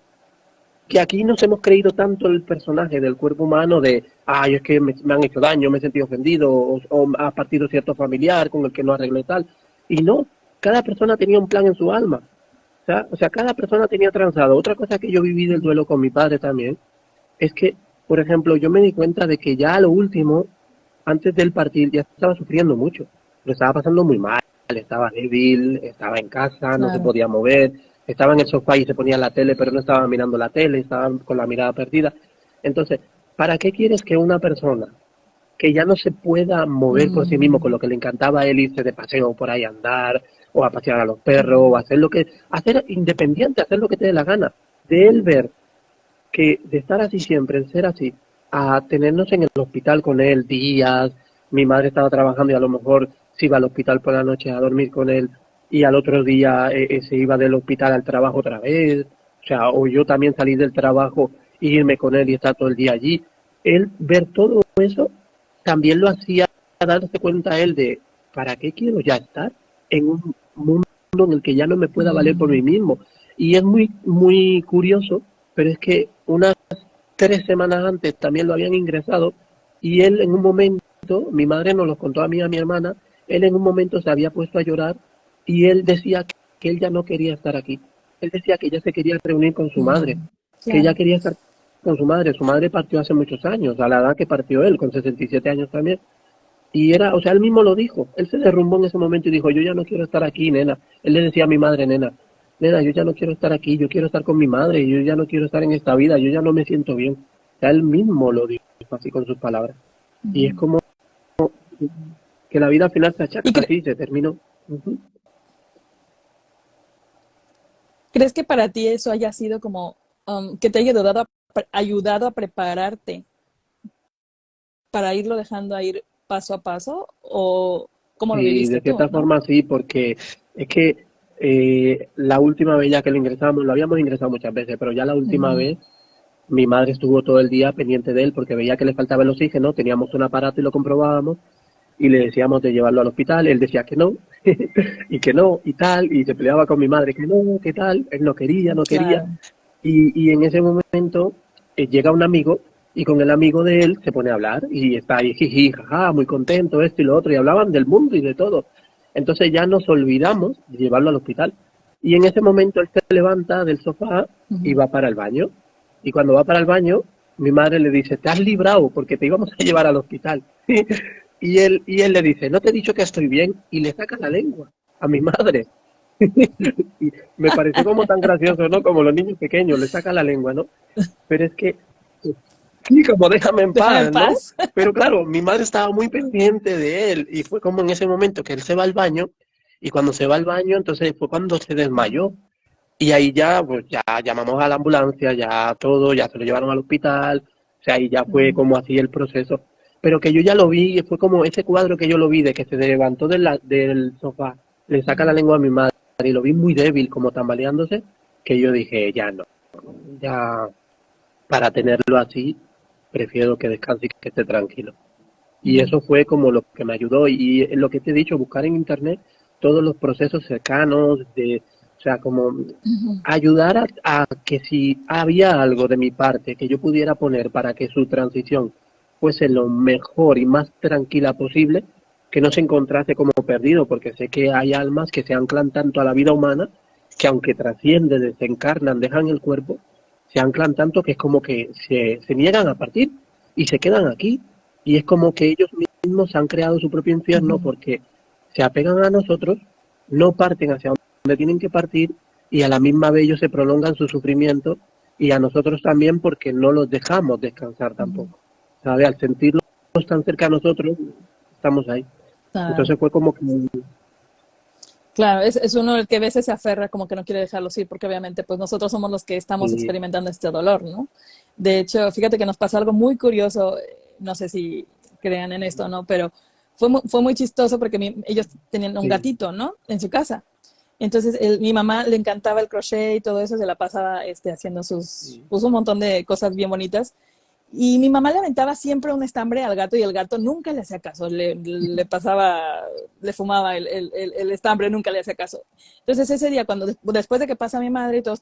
que aquí nos hemos creído tanto el personaje del cuerpo humano de, ay, es que me han hecho daño, me he sentido ofendido, o ha partido cierto familiar con el que no arreglé tal. Y no, cada persona tenía un plan en su alma. O sea, cada persona tenía transado. Otra cosa que yo viví del duelo con mi padre también es que, por ejemplo, yo me di cuenta de que ya a lo último, antes del partir, ya estaba sufriendo mucho. Lo estaba pasando muy mal, estaba débil, estaba en casa, no se Claro. podía mover, estaba en el sofá y se ponía la tele, pero no estaba mirando la tele, estaba con la mirada perdida. Entonces, ¿para qué quieres que una persona que ya no se pueda mover por sí mismo, con lo que le encantaba a él irse de paseo por ahí a andar, o a pasear a los perros, o hacer independiente, hacer lo que te dé la gana, de él ver que de estar así siempre, el ser así, a tenernos en el hospital con él días, mi madre estaba trabajando y a lo mejor se iba al hospital por la noche a dormir con él y al otro día se iba del hospital al trabajo otra vez, o sea, o yo también salir del trabajo e irme con él y estar todo el día allí. Él ver todo eso también lo hacía darse cuenta él de, ¿para qué quiero ya estar en un mundo en el que ya no me pueda valer por mí mismo? Y es muy, muy curioso, pero es que unas 3 semanas antes también lo habían ingresado y él en un momento, mi madre nos lo contó a mí y a mi hermana, él en un momento se había puesto a llorar y él decía que él ya no quería estar aquí. Él decía que ya se quería reunir con su madre, que ya Claro. quería estar con su madre. Su madre partió hace muchos años, a la edad que partió él, con 67 años también. Y era, o sea, él mismo lo dijo. Él se derrumbó en ese momento y dijo, yo ya no quiero estar aquí, nena. Él le decía a mi madre, nena, yo ya no quiero estar aquí, yo quiero estar con mi madre, yo ya no quiero estar en esta vida, yo ya no me siento bien. O sea, él mismo lo dijo así con sus palabras. Y es Ujú. como que la vida al final se achaca ¿Y así, se terminó. Ujú. crees que para ti eso haya sido como que te haya ayudado a prepararte para irlo dejando a ir paso a paso? ¿O cómo lo Sí, viviste de tú, cierta no? forma sí, porque es que la última vez ya que lo ingresamos, lo habíamos ingresado muchas veces, pero ya la última Ujú. vez mi madre estuvo todo el día pendiente de él porque veía que le faltaba el oxígeno, teníamos un aparato y lo comprobábamos y le decíamos de llevarlo al hospital, él decía que no, y que no, y tal, y se peleaba con mi madre, que no, que tal, él no quería, no quería, Claro. y en ese momento llega un amigo y con el amigo de él se pone a hablar y está ahí, jiji, jaja, muy contento, esto y lo otro, y hablaban del mundo y de todo. Entonces ya nos olvidamos de llevarlo al hospital. Y en ese momento él se levanta del sofá y Ujú. va para el baño. Y cuando va para el baño, mi madre le dice, te has librado porque te íbamos a llevar al hospital. Y él le dice, no te he dicho que estoy bien, y le saca la lengua a mi madre. Y me pareció como tan gracioso, ¿no? Como los niños pequeños, le saca la lengua, ¿no? Pero es que, sí, como déjame en Déjame en paz, ¿no? paz. Pero claro, mi madre estaba muy pendiente de él y fue como en ese momento que él se va al baño y cuando se va al baño, entonces fue cuando se desmayó. Y ahí ya, pues ya llamamos a la ambulancia, ya todo, ya se lo llevaron al hospital, o sea, ahí ya fue Ujú. como así el proceso. Pero que yo ya lo vi, fue como ese cuadro que yo lo vi, de que se levantó del sofá, le saca la Ujú. lengua a mi madre y lo vi muy débil, como tambaleándose, que yo dije, ya no, ya para tenerlo así, prefiero que descanse y que esté tranquilo. Y Ujú. eso fue como lo que me ayudó. Y lo que te he dicho, buscar en internet todos los procesos cercanos, o sea, como Ujú. ayudar a que si había algo de mi parte que yo pudiera poner para que su transición fuese lo mejor y más tranquila posible, que no se encontrase como perdido, porque sé que hay almas que se anclan tanto a la vida humana que aunque trascienden, desencarnan, dejan el cuerpo, se anclan tanto que es como que se niegan a partir y se quedan aquí. Y es como que ellos mismos han creado su propio infierno Ujú. porque se apegan a nosotros, no parten hacia donde tienen que partir y a la misma vez ellos se prolongan su sufrimiento y a nosotros también porque no los dejamos descansar Ujú. tampoco. ¿Sabe? Al sentirlos tan cerca a nosotros, estamos ahí. Claro. Entonces fue como que Claro, es uno el que a veces se aferra como que no quiere dejarlos ir, porque obviamente pues nosotros somos los que estamos sí, experimentando este dolor, ¿no? De hecho, fíjate que nos pasó algo muy curioso, no sé si crean en esto o no, pero fue muy chistoso porque ellos tenían un sí, gatito, ¿no? En su casa. Entonces, mi mamá le encantaba el crochet y todo eso, se la pasaba haciendo sí. pues un montón de cosas bien bonitas. Y mi mamá le aventaba siempre un estambre al gato y el gato nunca le hacía caso, le pasaba, le fumaba el estambre, nunca le hacía caso. Entonces ese día, después de que pasa mi madre y todos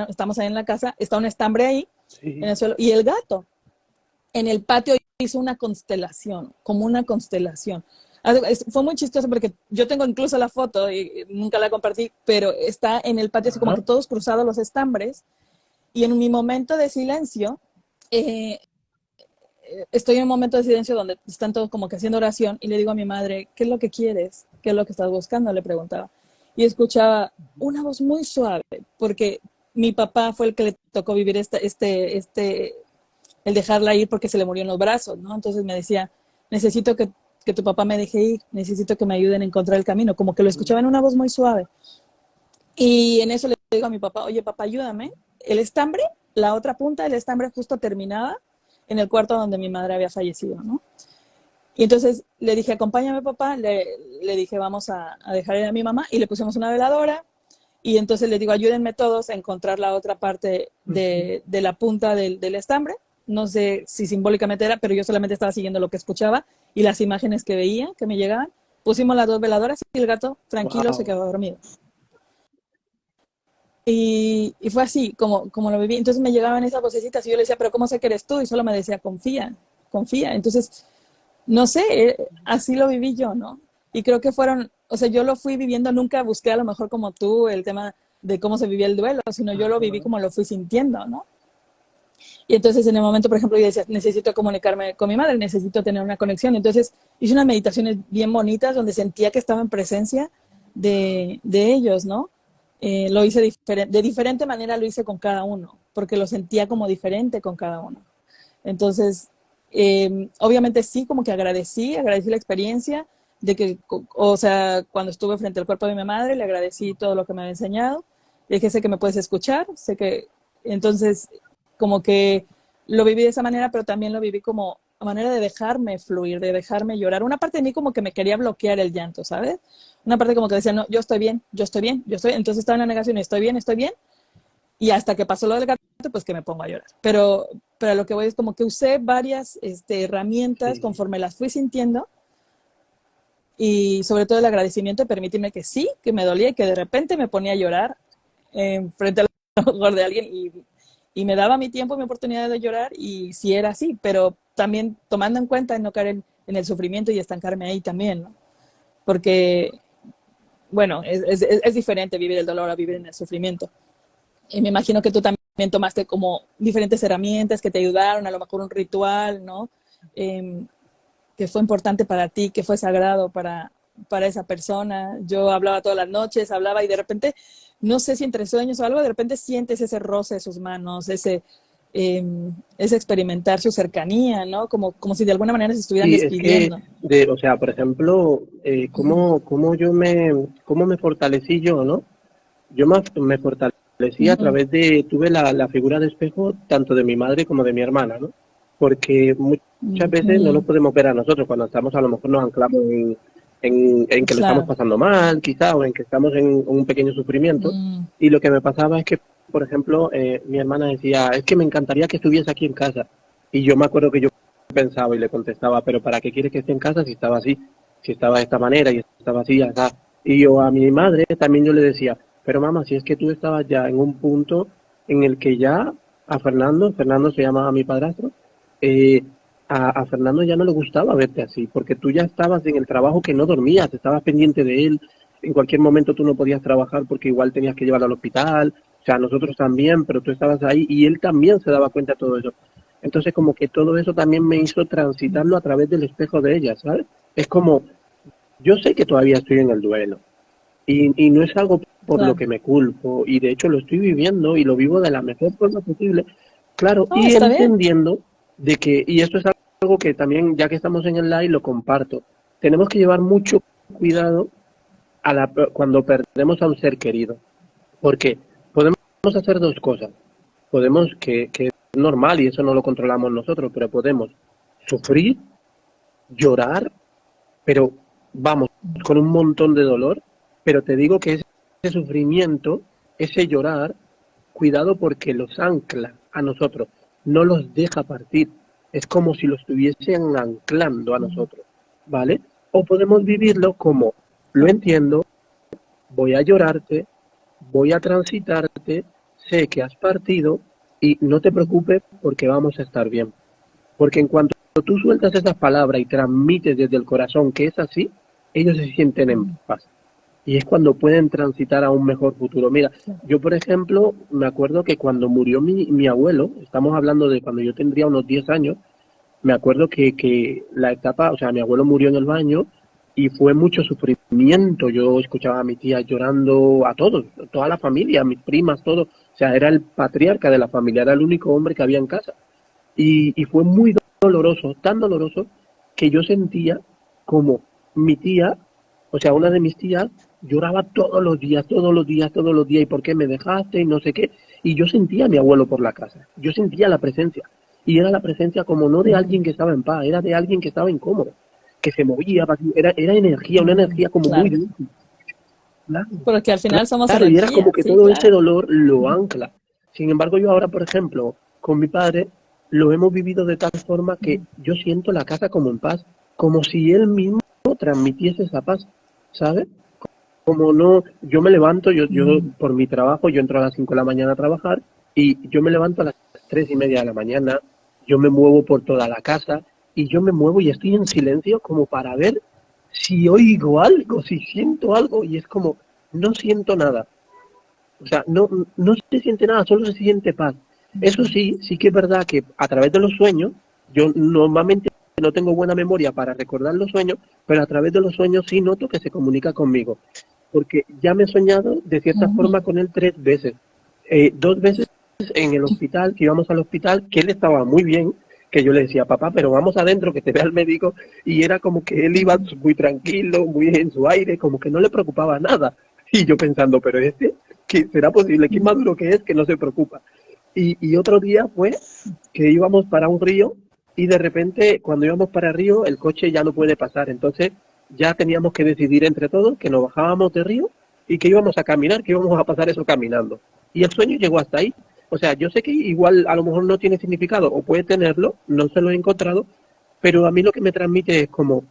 estamos ahí en la casa, está un estambre ahí en Sí. el suelo y el gato en el patio hizo una constelación, como una constelación. Fue muy chistoso porque yo tengo incluso la foto y nunca la compartí, pero está en el patio así como Ajá. que todos cruzados los estambres y en mi momento de silencio eh, estoy en un momento de silencio donde están todos como que haciendo oración y le digo a mi madre, ¿qué es lo que quieres? ¿Qué es lo que estás buscando? Le preguntaba. Y escuchaba una voz muy suave, porque mi papá fue el que le tocó vivir el dejarla ir porque se le murió en los brazos, ¿no? Entonces me decía, necesito que tu papá me deje ir, necesito que me ayuden a encontrar el camino, como que lo escuchaba en una voz muy suave. Y en eso le digo a mi papá, oye papá, ayúdame. El estambre, la otra punta del estambre justo terminaba en el cuarto donde mi madre había fallecido, ¿no? Y entonces le dije, acompáñame papá, le dije, vamos a dejar ir a mi mamá y le pusimos una veladora y entonces le digo, ayúdenme todos a encontrar la otra parte Ujú. de la punta del estambre. No sé si simbólicamente era, pero yo solamente estaba siguiendo lo que escuchaba y las imágenes que veía, que me llegaban. Pusimos las dos veladoras y el gato tranquilo se Wow. quedó dormido. Y fue así como lo viví. Entonces me llegaban esas vocecitas y yo le decía, pero ¿cómo sé que eres tú? Y solo me decía, confía, confía. Entonces, no sé, así lo viví yo, ¿no? Y creo que fueron, o sea, yo lo fui viviendo, nunca busqué a lo mejor como tú el tema de cómo se vivía el duelo, sino yo lo viví como lo fui sintiendo, ¿no? Y entonces en el momento, por ejemplo, yo decía, necesito comunicarme con mi madre, necesito tener una conexión. Entonces hice unas meditaciones bien bonitas donde sentía que estaba en presencia de ellos, ¿no? Lo hice de diferente manera, lo hice con cada uno, porque lo sentía como diferente con cada uno. Entonces, obviamente sí, como que agradecí la experiencia de que, o sea, cuando estuve frente al cuerpo de mi madre, le agradecí todo lo que me había enseñado, le dije, sé que me puedes escuchar, sé que, entonces, como que lo viví de esa manera, pero también lo viví como a manera de dejarme fluir, de dejarme llorar. Una parte de mí como que me quería bloquear el llanto, ¿sabes? Una parte como que decía, no, yo estoy bien, yo estoy bien, yo estoy bien. Entonces estaba en la negación, estoy bien, estoy bien. Y hasta que pasó lo del gato, pues que me pongo a llorar. Pero lo que voy es como que usé varias herramientas Sí. conforme las fui sintiendo y sobre todo el agradecimiento de permitirme que sí, que me dolía y que de repente me ponía a llorar frente al mejor de alguien y me daba mi tiempo, mi oportunidad de llorar y sí era así, pero también tomando en cuenta en no caer en el sufrimiento y estancarme ahí también, ¿no? Porque, bueno, es diferente vivir el dolor a vivir en el sufrimiento. Y me imagino que tú también tomaste como diferentes herramientas que te ayudaron, a lo mejor un ritual, ¿no? Eh, que fue importante para ti, que fue sagrado para esa persona. Yo hablaba todas las noches, hablaba y de repente, no sé si entre sueños o algo, de repente sientes ese roce de sus manos, eh, ese experimentar su cercanía, ¿no? Como si de alguna manera se estuvieran Sí, es que, despidiendo. o sea, por ejemplo, cómo me fortalecí yo, ¿no? Me fortalecí a Ujú, través tuve la figura de espejo tanto de mi madre como de mi hermana, ¿no? Porque muchas veces no ujú, nos podemos ver a nosotros cuando estamos, a lo mejor nos anclamos en que lo estamos claro. pasando mal, quizá, o en que estamos en un pequeño sufrimiento. Mm, Y lo que me pasaba es que, por ejemplo, mi hermana decía, es que me encantaría que estuviese aquí en casa. Y yo me acuerdo que yo pensaba y le contestaba, pero ¿para qué quieres que esté en casa si estaba así? Si estaba de esta manera y estaba así, acá. Y yo a mi madre también yo le decía, pero mamá, si es que tú estabas ya en un punto en el que ya Fernando se llamaba mi padrastro, eh, a Fernando ya no le gustaba verte así, porque tú ya estabas en el trabajo que no dormías, estabas pendiente de él, en cualquier momento tú no podías trabajar porque igual tenías que llevarlo al hospital, o sea, nosotros también, pero tú estabas ahí y él también se daba cuenta de todo eso. Entonces como que todo eso también me hizo transitarlo a través del espejo de ella, ¿sabes? Es como, yo sé que todavía estoy en el duelo y no es algo por lo claro. que me culpo y de hecho lo estoy viviendo y lo vivo de la mejor forma posible, claro, No, y está bien. entendiendo de que, y esto es algo que también, ya que estamos en el live, lo comparto, tenemos que llevar mucho cuidado cuando perdemos a un ser querido, porque podemos hacer dos cosas, podemos, que es normal y eso no lo controlamos nosotros, pero podemos sufrir, llorar, pero vamos, con un montón de dolor, pero te digo que ese sufrimiento, ese llorar, cuidado porque los ancla a nosotros, no los deja partir, es como si los estuviesen anclando a nosotros, ¿vale? O podemos vivirlo como, lo entiendo, voy a llorarte, voy a transitarte, sé que has partido y no te preocupes porque vamos a estar bien. Porque en cuanto tú sueltas esas palabras y transmites desde el corazón que es así, ellos se sienten en paz. Y es cuando pueden transitar a un mejor futuro. Mira, yo por ejemplo, me acuerdo que cuando murió mi abuelo, estamos hablando de cuando yo tendría unos 10 años, me acuerdo que la etapa, o sea, mi abuelo murió en el baño y fue mucho sufrimiento. Yo escuchaba a mi tía llorando, a todos, toda la familia, a mis primas, todo. O sea, era el patriarca de la familia, era el único hombre que había en casa. Y fue muy doloroso, tan doloroso, que yo sentía como mi tía, o sea, una de mis tías, lloraba todos los días, todos los días, todos los días, ¿y por qué me dejaste? Y no sé qué. Y yo sentía a mi abuelo por la casa, yo sentía la presencia. Y era la presencia como no de alguien que estaba en paz, era de alguien que estaba incómodo, que se movía, era energía, una energía como muy Claro. dulce. Claro, Porque al final somos claro, y era como energía, que sí, todo ese claro. dolor lo ancla. Sin embargo, yo ahora, por ejemplo, con mi padre, lo hemos vivido de tal forma que yo siento la casa como en paz, como si él mismo transmitiese esa paz, ¿sabes? Como no, yo me levanto, yo por mi trabajo, yo entro a las 5 de la mañana a trabajar y yo me levanto a las 3:30 de la mañana, yo me muevo por toda la casa y yo me muevo y estoy en silencio como para ver si oigo algo, si siento algo, y es como, no siento nada. O sea, no se siente nada, solo se siente paz. Eso sí, sí que es verdad que a través de los sueños, yo normalmente no tengo buena memoria para recordar los sueños, pero a través de los sueños sí noto que se comunica conmigo. Porque ya me he soñado de cierta forma Ujú. con él 3 veces. Dos veces en el hospital, que íbamos al hospital, que él estaba muy bien, que yo le decía, papá, pero vamos adentro, que te vea el médico, y era como que él iba muy tranquilo, muy en su aire, como que no le preocupaba nada. Y yo pensando, pero este, ¿qué será posible? ¿Qué maduro que es que no se preocupa? Y otro día fue que íbamos para un río y de repente cuando íbamos para el río el coche ya no puede pasar. Entonces ya teníamos que decidir entre todos que nos bajábamos del río y que íbamos a caminar, que íbamos a pasar eso caminando. Y el sueño llegó hasta ahí. O sea, yo sé que igual a lo mejor no tiene significado o puede tenerlo, no se lo he encontrado, pero a mí lo que me transmite es como,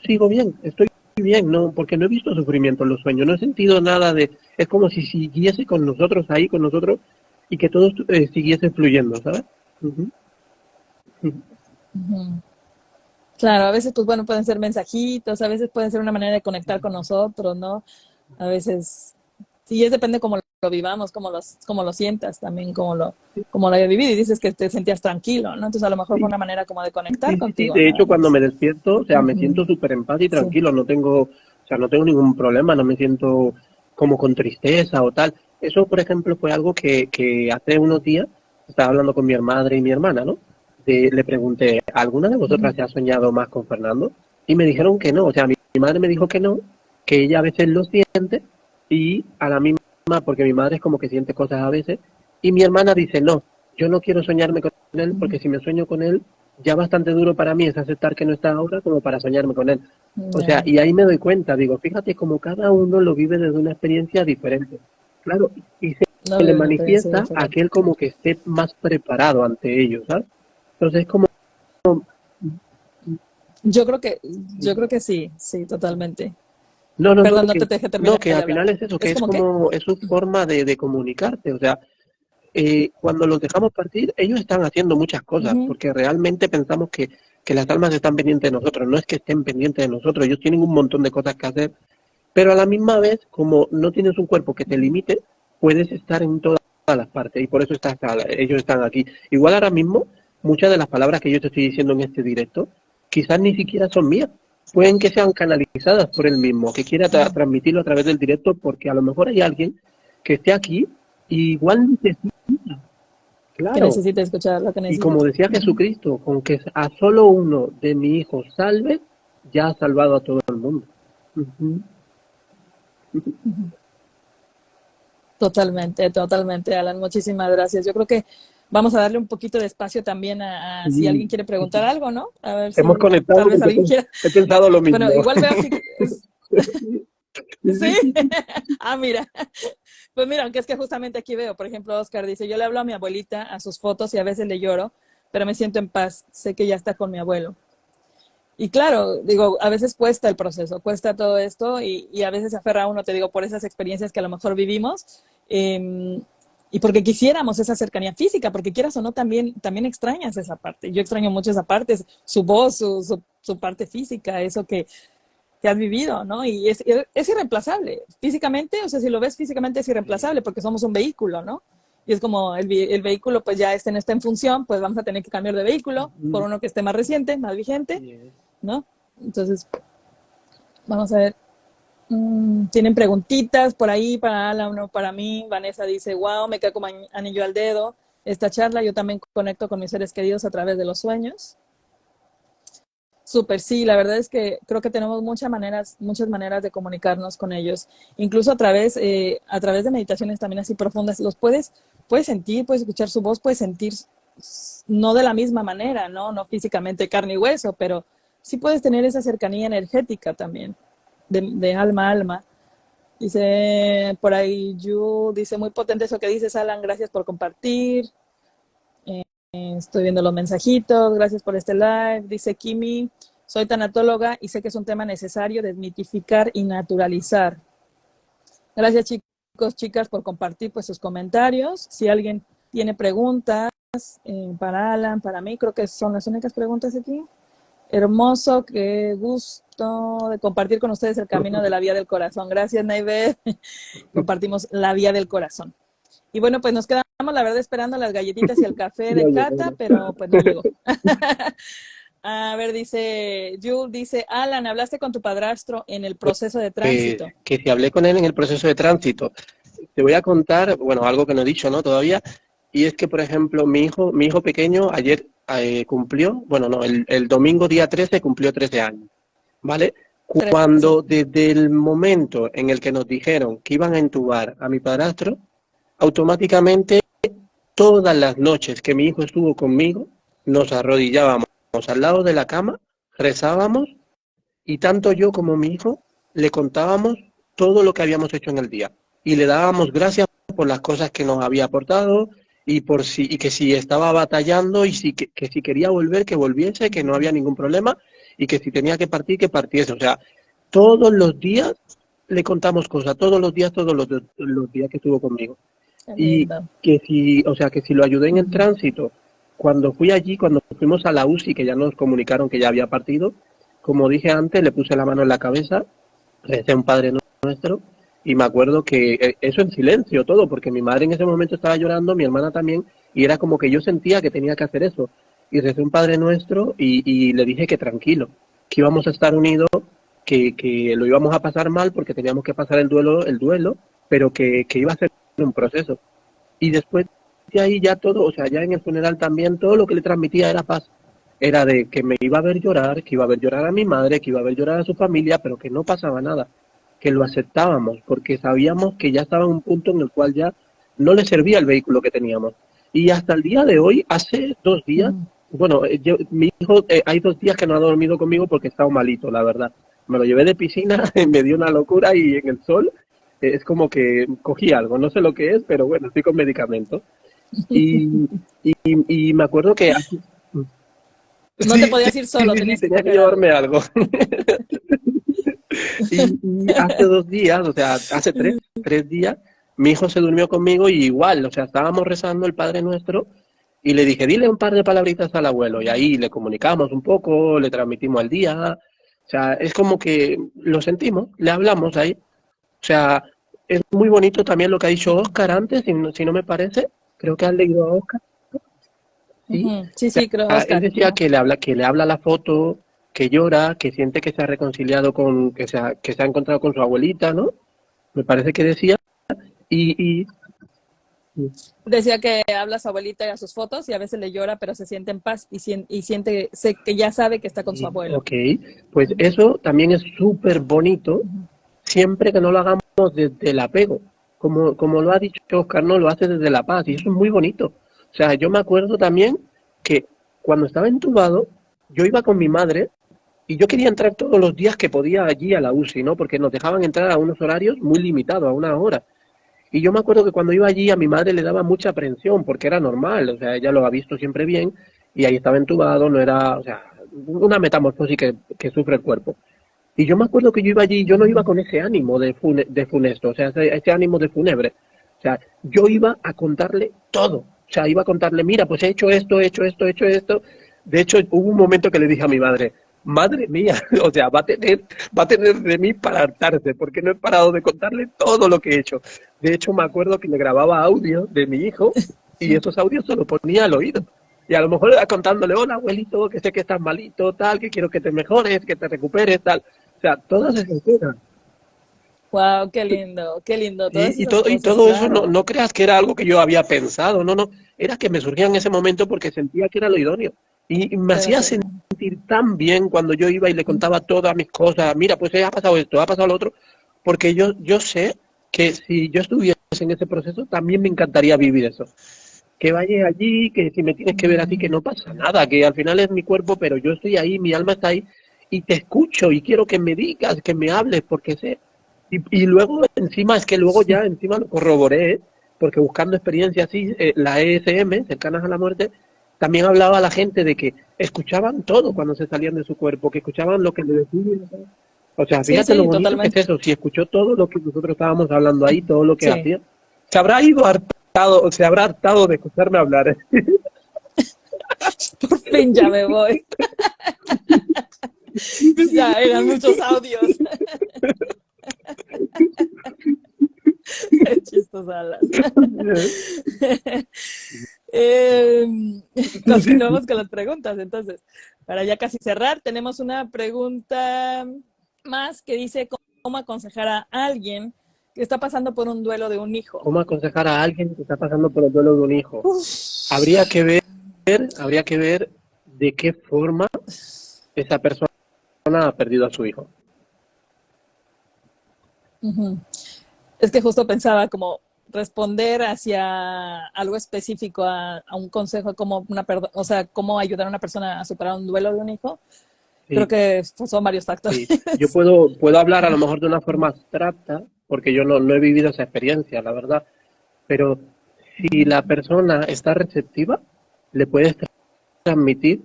sigo bien, estoy bien, no, porque no he visto sufrimiento en los sueños, no he sentido nada de, es como si siguiese con nosotros ahí, con nosotros, y que todo siguiese fluyendo, ¿sabes? Ujú, ujú. Ujú. Claro, a veces, pues bueno, pueden ser mensajitos, a veces pueden ser una manera de conectar con nosotros, ¿no? A veces, sí, es depende cómo lo vivamos, cómo lo sientas también, cómo lo hayas vivido. Y dices que te sentías tranquilo, ¿no? Entonces a lo mejor fue Sí, una manera como de conectar sí, sí, sí. contigo, De nada hecho, cuando más. me despierto, o sea, me Ujú. siento súper en paz y Sí. tranquilo, no tengo, o sea, no tengo ningún problema, no me siento como con tristeza o tal. Eso, por ejemplo, fue algo que hace unos días estaba hablando con mi madre y mi hermana, ¿no? Le pregunté, ¿alguna de vosotras Ujú. se ha soñado más con Fernando? Y me dijeron que no, o sea, mi madre me dijo que no, que ella a veces lo siente y a la misma, porque mi madre es como que siente cosas a veces, y mi hermana dice, no, yo no quiero soñarme con él porque si me sueño con él ya bastante duro para mí es aceptar que no está ahora como para soñarme con él. O sea, Ya. y ahí me doy cuenta, digo, fíjate como cada uno lo vive desde una experiencia diferente. Claro, y se No le vive una experiencia manifiesta a diferente. aquel como que esté más preparado ante ellos, ¿sabes? Entonces, como, Yo creo que sí, sí, totalmente. no, no, no, Perdón, no te dejé no, terminar que de al hablar. final es eso, que ¿Es es como qué? como, es su forma de comunicarte, o sea, cuando los dejamos partir, ellos están haciendo muchas cosas, Ujú. porque realmente pensamos que las almas están pendientes de nosotros, no es que estén pendientes de nosotros, ellos tienen un montón de cosas que hacer, pero a la misma vez, como no tienes un cuerpo que te limite, puedes estar en todas las partes y por eso ellos están aquí. Igual ahora mismo, muchas de las palabras que yo te estoy diciendo en este directo, quizás ni siquiera son mías, pueden que sean canalizadas por él mismo, que quiera transmitirlo a través del directo, porque a lo mejor hay alguien que esté aquí y igual necesita, Que claro. necesite escuchar lo que Y como necesite. decía Ujú. Jesucristo, con que a solo uno de mis hijos salve, ya ha salvado a todo el mundo. Ujú. Totalmente, totalmente, Alan. Muchísimas gracias. Yo creo que vamos a darle un poquito de espacio también a si alguien Sí. quiere preguntar algo, ¿no? A ver Hemos si tal conectado vez porque alguien quiera. he pensado lo Bueno, mismo. igual veo aquí. Sí. Sí, sí, Ah, mira. Pues mira, aunque es que justamente aquí veo, por ejemplo, Oscar dice, yo le hablo a mi abuelita, a sus fotos y a veces le lloro, pero me siento en paz, sé que ya está con mi abuelo. Y claro, digo, a veces cuesta el proceso, cuesta todo esto y a veces se aferra a uno, te digo, por esas experiencias que a lo mejor vivimos y porque quisiéramos esa cercanía física, porque quieras o no, también extrañas esa parte. Yo extraño mucho esa parte, su voz, su parte física, eso que has vivido, ¿no? Y es irreemplazable. Físicamente, o sea, si lo ves físicamente es irreemplazable porque somos un vehículo, ¿no? Y es como el vehículo pues ya no está en función, pues vamos a tener que cambiar de vehículo por uno que esté más reciente, más vigente, ¿no? Entonces, vamos a ver. Tienen preguntitas por ahí para Alan o para mí. Vanessa dice, wow, me queda como anillo al dedo esta charla. Yo también conecto con mis seres queridos a través de los sueños. Súper, sí, la verdad es que creo que tenemos muchas maneras de comunicarnos con ellos, incluso a través de meditaciones también así profundas, puedes sentir, puedes escuchar su voz, puedes sentir, no de la misma manera, no físicamente carne y hueso, pero sí puedes tener esa cercanía energética también, de alma a alma. Dice por ahí, dice, muy potente eso que dices, Alan, gracias por compartir. Estoy viendo los mensajitos, gracias por este live. Dice Kimi, soy tanatóloga y sé que es un tema necesario desmitificar y naturalizar. Gracias chicos, chicas, por compartir pues sus comentarios. Si alguien tiene preguntas para Alan, para mí, creo que son las únicas preguntas aquí. Hermoso, qué gusto de compartir con ustedes el camino de la vía del corazón. Gracias, Naive. Compartimos la vía del corazón. Y bueno, pues nos quedamos, la verdad, esperando las galletitas y el café No de llegó, Cata, ¿no? pero pues no llegó. A ver, dice Jules, dice, Alan, ¿hablaste con tu padrastro en el proceso de tránsito? Que si hablé con él en el proceso de tránsito, te voy a contar, bueno, algo que no he dicho, ¿no? Todavía, y es que, por ejemplo, mi hijo pequeño ayer cumplió, bueno, no, el domingo día 13 cumplió 13 años, ¿vale? 13. Cuando desde el momento en el que nos dijeron que iban a entubar a mi padrastro, automáticamente todas las noches que mi hijo estuvo conmigo, nos arrodillábamos al lado de la cama, rezábamos y tanto yo como mi hijo le contábamos todo lo que habíamos hecho en el día y le dábamos gracias por las cosas que nos había aportado y por si y que si estaba batallando y si que si quería volver que volviese, que no había ningún problema y que si tenía que partiese, o sea, todos los días le contamos cosas, todos los días que estuvo conmigo. Qué Y lindo. que si, o sea, que si lo ayudé en el Ujú. tránsito, cuando fui allí, cuando fuimos a la UCI, que ya nos comunicaron que ya había partido, como dije antes, le puse la mano en la cabeza, recé un Padre Nuestro, y me acuerdo que eso en silencio todo, porque mi madre en ese momento estaba llorando, mi hermana también, y era como que yo sentía que tenía que hacer eso. Y recé un Padre Nuestro y le dije que tranquilo, que íbamos a estar unidos, que lo íbamos a pasar mal porque teníamos que pasar el duelo, pero que iba a ser un proceso. Y después de ahí ya todo, o sea, ya en el funeral también todo lo que le transmitía era paz. Era de que me iba a ver llorar, que iba a ver llorar a mi madre, que iba a ver llorar a su familia, pero que no pasaba nada, que lo aceptábamos, porque sabíamos que ya estaba en un punto en el cual ya no le servía el vehículo que teníamos. Y hasta el día de hoy, hace 2 días, Ujú. bueno, mi hijo hay 2 días que no ha dormido conmigo porque estaba malito, la verdad. Me lo llevé de piscina, me dio una locura y en el sol es como que cogí algo, no sé lo que es, pero bueno, estoy con medicamentos. Y, y me acuerdo que No te sí, sí, podías ir sí, solo, sí, sí, tenías que tenía que coger algo. llevarme algo. Y hace 2 días, o sea, hace tres días, mi hijo se durmió conmigo y igual, o sea, estábamos rezando el Padre Nuestro y le dije, dile un par de palabritas al abuelo. Y ahí le comunicamos un poco, le transmitimos al día. O sea, es como que lo sentimos, le hablamos ahí. O sea, es muy bonito también lo que ha dicho Oscar antes, si no me parece. Creo que has leído a Oscar, ¿sí? Ujú. Sí, O sea, sí, creo, él Oscar. decía que le habla la foto, que llora, que siente que se ha reconciliado con, que se ha encontrado con su abuelita, ¿no? Me parece que decía. Y Decía que habla a su abuelita y a sus fotos y a veces le llora, pero se siente en paz y siente sé que ya sabe que está con su abuelo. ok, pues Ujú, eso también es súper bonito, ujú, siempre que no lo hagamos desde el apego. Como lo ha dicho Oscar, no lo hace desde la paz, y eso es muy bonito. O sea, yo me acuerdo también que cuando estaba entubado, yo iba con mi madre y yo quería entrar todos los días que podía allí a la UCI, ¿no? Porque nos dejaban entrar a unos horarios muy limitados, a una hora. Y yo me acuerdo que cuando iba allí a mi madre le daba mucha aprensión, porque era normal, o sea, ella lo ha visto siempre bien, y ahí estaba entubado, no era, o sea, una metamorfosis que sufre el cuerpo. Y yo me acuerdo que yo iba allí, yo no iba ujú. con ese ánimo de funesto, o sea, ese ánimo de fúnebre. O sea, yo iba a contarle todo. O sea, iba a contarle, mira, pues he hecho esto, he hecho esto, he hecho esto. De hecho, hubo un momento que le dije a mi madre, madre mía, o sea, va a tener de mí para hartarse, porque no he parado de contarle todo lo que he hecho. De hecho, me acuerdo que le grababa audio de mi hijo y esos audios se los ponía al oído. Y a lo mejor era contándole, hola abuelito, que sé que estás malito, tal, que quiero que te mejores, que te recuperes, tal. O sea, todas esas cosas. Wow, qué lindo, todas esas Y cosas, todo eso no, claro. no creas que era algo que yo había pensado, no, no. Era que me surgía en ese momento porque sentía que era lo idóneo. Y me Pero hacía sí. sentir tan bien cuando yo iba y le contaba todas mis cosas. Mira, pues ha pasado esto, ha pasado lo otro. Porque yo sé que si yo estuviese en ese proceso, también me encantaría vivir eso. Que vayas allí, que si me tienes que ver así, que no pasa nada, que al final es mi cuerpo, pero yo estoy ahí, mi alma está ahí, y te escucho y quiero que me digas, que me hables, porque sé. Y luego encima, es que luego ya encima lo corroboré, ¿eh? Porque buscando experiencias así, la ESM, cercanas a la muerte, también hablaba a la gente de que escuchaban todo cuando se salían de su cuerpo, que escuchaban lo que le decían. O sea, Sí, fíjate lo sí, bonito que es totalmente. eso, si escuchó todo lo que nosotros estábamos hablando ahí, todo lo que Sí. hacía, se habrá ido hartado, se habrá hartado de escucharme hablar. Por fin ya me voy. Ya, eran muchos audios. Qué chistosa, Alan. Eh, Continuamos con las preguntas. Entonces, para ya casi cerrar, tenemos una pregunta más que dice: ¿cómo aconsejar a alguien que está pasando por un duelo de un hijo? ¿Cómo aconsejar a alguien que está pasando por el duelo de un hijo? Uf. Habría que ver de qué forma esa persona ha perdido a su hijo. Uh-huh. Es que justo pensaba como responder hacia algo específico, a un consejo, como o sea, cómo ayudar a una persona a superar un duelo de un hijo. Creo Sí, que son varios factores. sí. Yo puedo hablar a lo mejor de una forma abstracta, porque yo no he vivido esa experiencia, la verdad, pero si la persona está receptiva, le puedes transmitir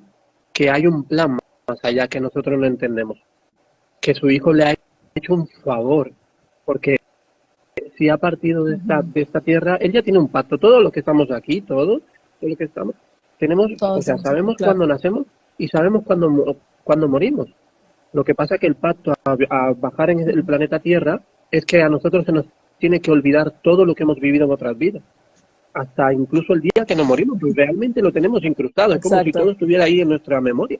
que hay un plan más allá que nosotros no entendemos, que su hijo le ha hecho un favor, porque si ha partido de esta tierra, él ya tiene un pacto. Todos los que estamos aquí, todos los que estamos, tenemos, Todos o sea, estamos aquí, sabemos claro. cuándo nacemos y sabemos cuándo morimos. Lo que pasa es que el pacto a bajar en el planeta Tierra es que a nosotros se nos tiene que olvidar todo lo que hemos vivido en otras vidas. Hasta incluso el día que nos morimos, pues realmente lo tenemos incrustado. Es como si Exacto. todo estuviera ahí en nuestra memoria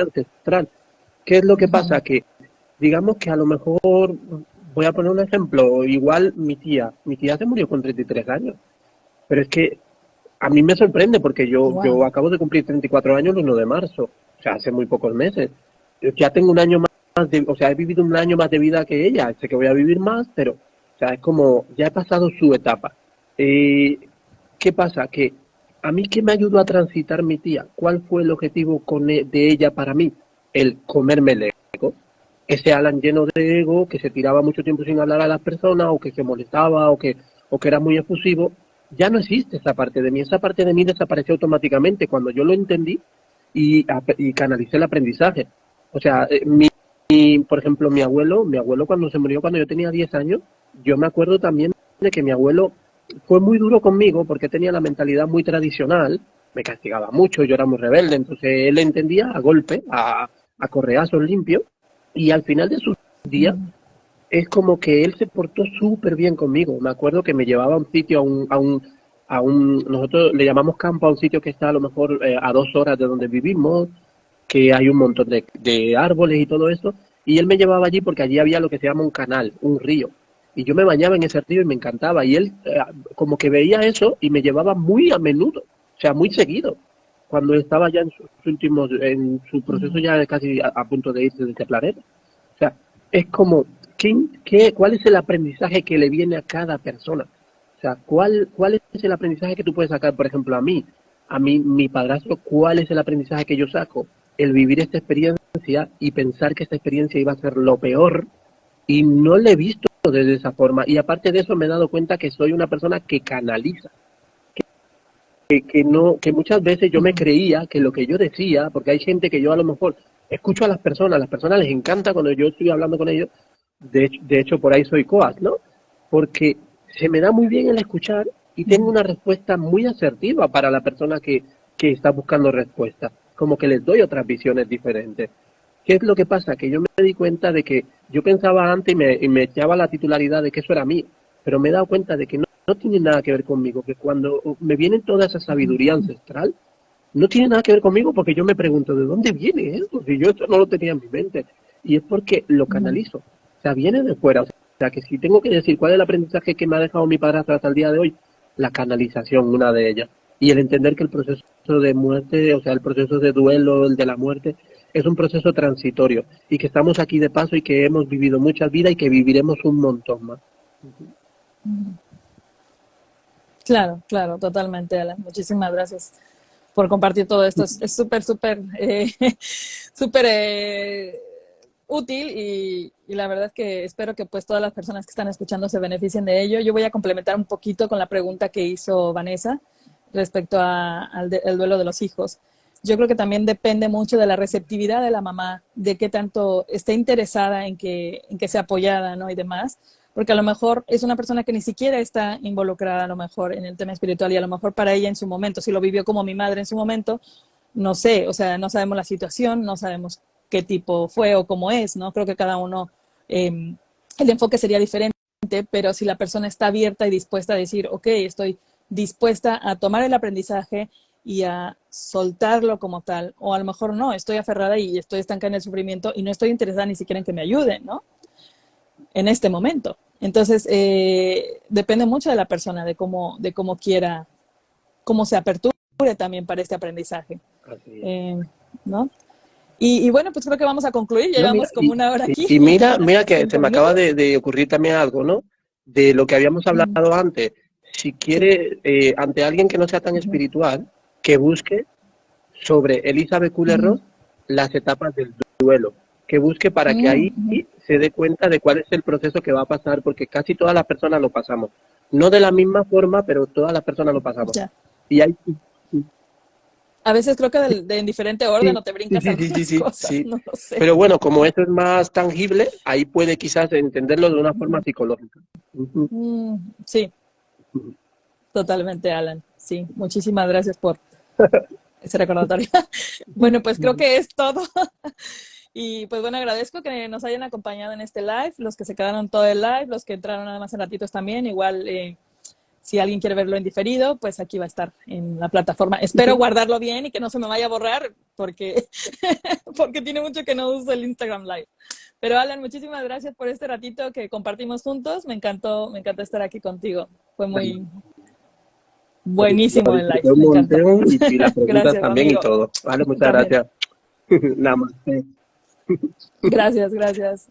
ancestral. ¿Qué es lo que Uh-huh. pasa? Que digamos que a lo mejor, voy a poner un ejemplo, igual mi tía se murió con 33 años, pero es que a mí me sorprende porque yo Wow. acabo de cumplir 34 años el 1 de marzo, o sea, hace muy pocos meses. Yo ya tengo un año más o sea, he vivido un año más de vida que ella, sé que voy a vivir más, pero, o sea, es como, ya he pasado su etapa. Eh, ¿Qué pasa? Que a mí, ¿qué me ayudó a transitar mi tía? ¿Cuál fue el objetivo de ella para mí? El comerme el ego. Ese Alan lleno de ego, que se tiraba mucho tiempo sin hablar a las personas, o que se molestaba, o que era muy efusivo. Ya no existe esa parte de mí. Esa parte de mí desapareció automáticamente cuando yo lo entendí y canalicé el aprendizaje. O sea, por ejemplo, mi abuelo cuando se murió cuando yo tenía 10 años, yo me acuerdo también de que mi abuelo fue muy duro conmigo porque tenía la mentalidad muy tradicional, me castigaba mucho, yo era muy rebelde, entonces él entendía a golpe, a correazos limpios, y al final de sus días Uh-huh. es como que él se portó súper bien conmigo. Me acuerdo que me llevaba a un sitio, nosotros le llamamos campo a un sitio que está a lo mejor a 2 horas de donde vivimos, que hay un montón de árboles y todo eso, y él me llevaba allí porque allí había lo que se llama un canal, un río, y yo me bañaba en ese río y me encantaba, y él como que veía eso y me llevaba muy a menudo, o sea, muy seguido, cuando estaba ya en sus últimos, en su proceso Uh-huh. ya casi a punto de irse de este planeta. O sea, es como, ¿cuál es el aprendizaje que le viene a cada persona? O sea, ¿cuál es el aprendizaje que tú puedes sacar, por ejemplo, a mí, mi padrastro, ¿cuál es el aprendizaje que yo saco? El vivir esta experiencia y pensar que esta experiencia iba a ser lo peor y no le he visto de esa forma. Y aparte de eso me he dado cuenta que soy una persona que canaliza, que no, que muchas veces yo me Uh-huh. creía que lo que yo decía, porque hay gente que yo a lo mejor escucho a las personas les encanta cuando yo estoy hablando con ellos, de hecho por ahí soy coach, ¿no? Porque se me da muy bien el escuchar y tengo Uh-huh. una respuesta muy asertiva para la persona que está buscando respuesta, como que les doy otras visiones diferentes. ¿Qué es lo que pasa? Que yo me di cuenta de que yo pensaba antes y me echaba la titularidad de que eso era mío, pero me he dado cuenta de que no tiene nada que ver conmigo, que cuando me viene toda esa sabiduría ancestral, no tiene nada que ver conmigo porque yo me pregunto, ¿de dónde viene esto? Si yo esto no lo tenía en mi mente. Y es porque lo Uh-huh. canalizo. O sea, viene de fuera. O sea, que si tengo que decir cuál es el aprendizaje que me ha dejado mi padrastro hasta el día de hoy, la canalización, una de ellas. Y el entender que el proceso de muerte, o sea, el proceso de duelo, el de la muerte, es un proceso transitorio. Y que estamos aquí de paso y que hemos vivido muchas vidas y que viviremos un montón más. Uh-huh. Claro, claro, totalmente, Alan. Muchísimas gracias por compartir todo esto. Es súper, súper, súper útil y la verdad es que espero que pues todas las personas que están escuchando se beneficien de ello. Yo voy a complementar un poquito con la pregunta que hizo Vanessa respecto al duelo de los hijos. Yo creo que también depende mucho de la receptividad de la mamá, de qué tanto esté interesada en que sea apoyada, ¿no? Y demás, porque a lo mejor es una persona que ni siquiera está involucrada a lo mejor en el tema espiritual y a lo mejor para ella en su momento, si lo vivió como mi madre en su momento, no sé, o sea, no sabemos la situación, no sabemos qué tipo fue o cómo es, ¿no? Creo que cada uno, el enfoque sería diferente, pero si la persona está abierta y dispuesta a decir, ok, estoy dispuesta a tomar el aprendizaje y a soltarlo como tal, o a lo mejor no, estoy aferrada y estoy estancada en el sufrimiento y no estoy interesada ni siquiera en que me ayuden, ¿no? En este momento. Entonces, depende mucho de la persona, de cómo quiera, cómo se aperture también para este aprendizaje. ¿No? Y bueno, pues creo que vamos a concluir. Ya No, llevamos como una hora aquí. Y mira, mira que se 5 me acaba minutos. de ocurrir también algo, ¿no? De lo que habíamos hablado antes. Si quiere, ante alguien que no sea tan espiritual, que busque sobre Elizabeth Kubler-Ross las etapas del duelo, que busque para que ahí se dé cuenta de cuál es el proceso que va a pasar, porque casi todas las personas lo pasamos. No de la misma forma, pero todas las personas lo pasamos. Ya. Y hay A veces creo que en diferente orden o te brincas algunas cosas, sí. no lo sé. Pero bueno, como eso es más tangible, ahí puede quizás entenderlo de una forma psicológica. Sí, totalmente, Alan. Sí, muchísimas gracias por ese recordatorio. Bueno, pues creo que es todo. Y pues bueno, agradezco que nos hayan acompañado en este live, los que se quedaron todo el live, los que entraron nada más en ratitos también. Igual, si alguien quiere verlo en diferido, pues aquí va a estar en la plataforma. Espero guardarlo bien y que no se me vaya a borrar, porque tiene mucho que no uso el Instagram Live. Pero Alan, muchísimas gracias por este ratito que compartimos juntos. Me encantó estar aquí contigo. Fue muy buenísimo el live. Un Me encantó. montón y las preguntas Gracias, también amigo. y todo. Vale, muchas También. gracias. Namaste. Gracias.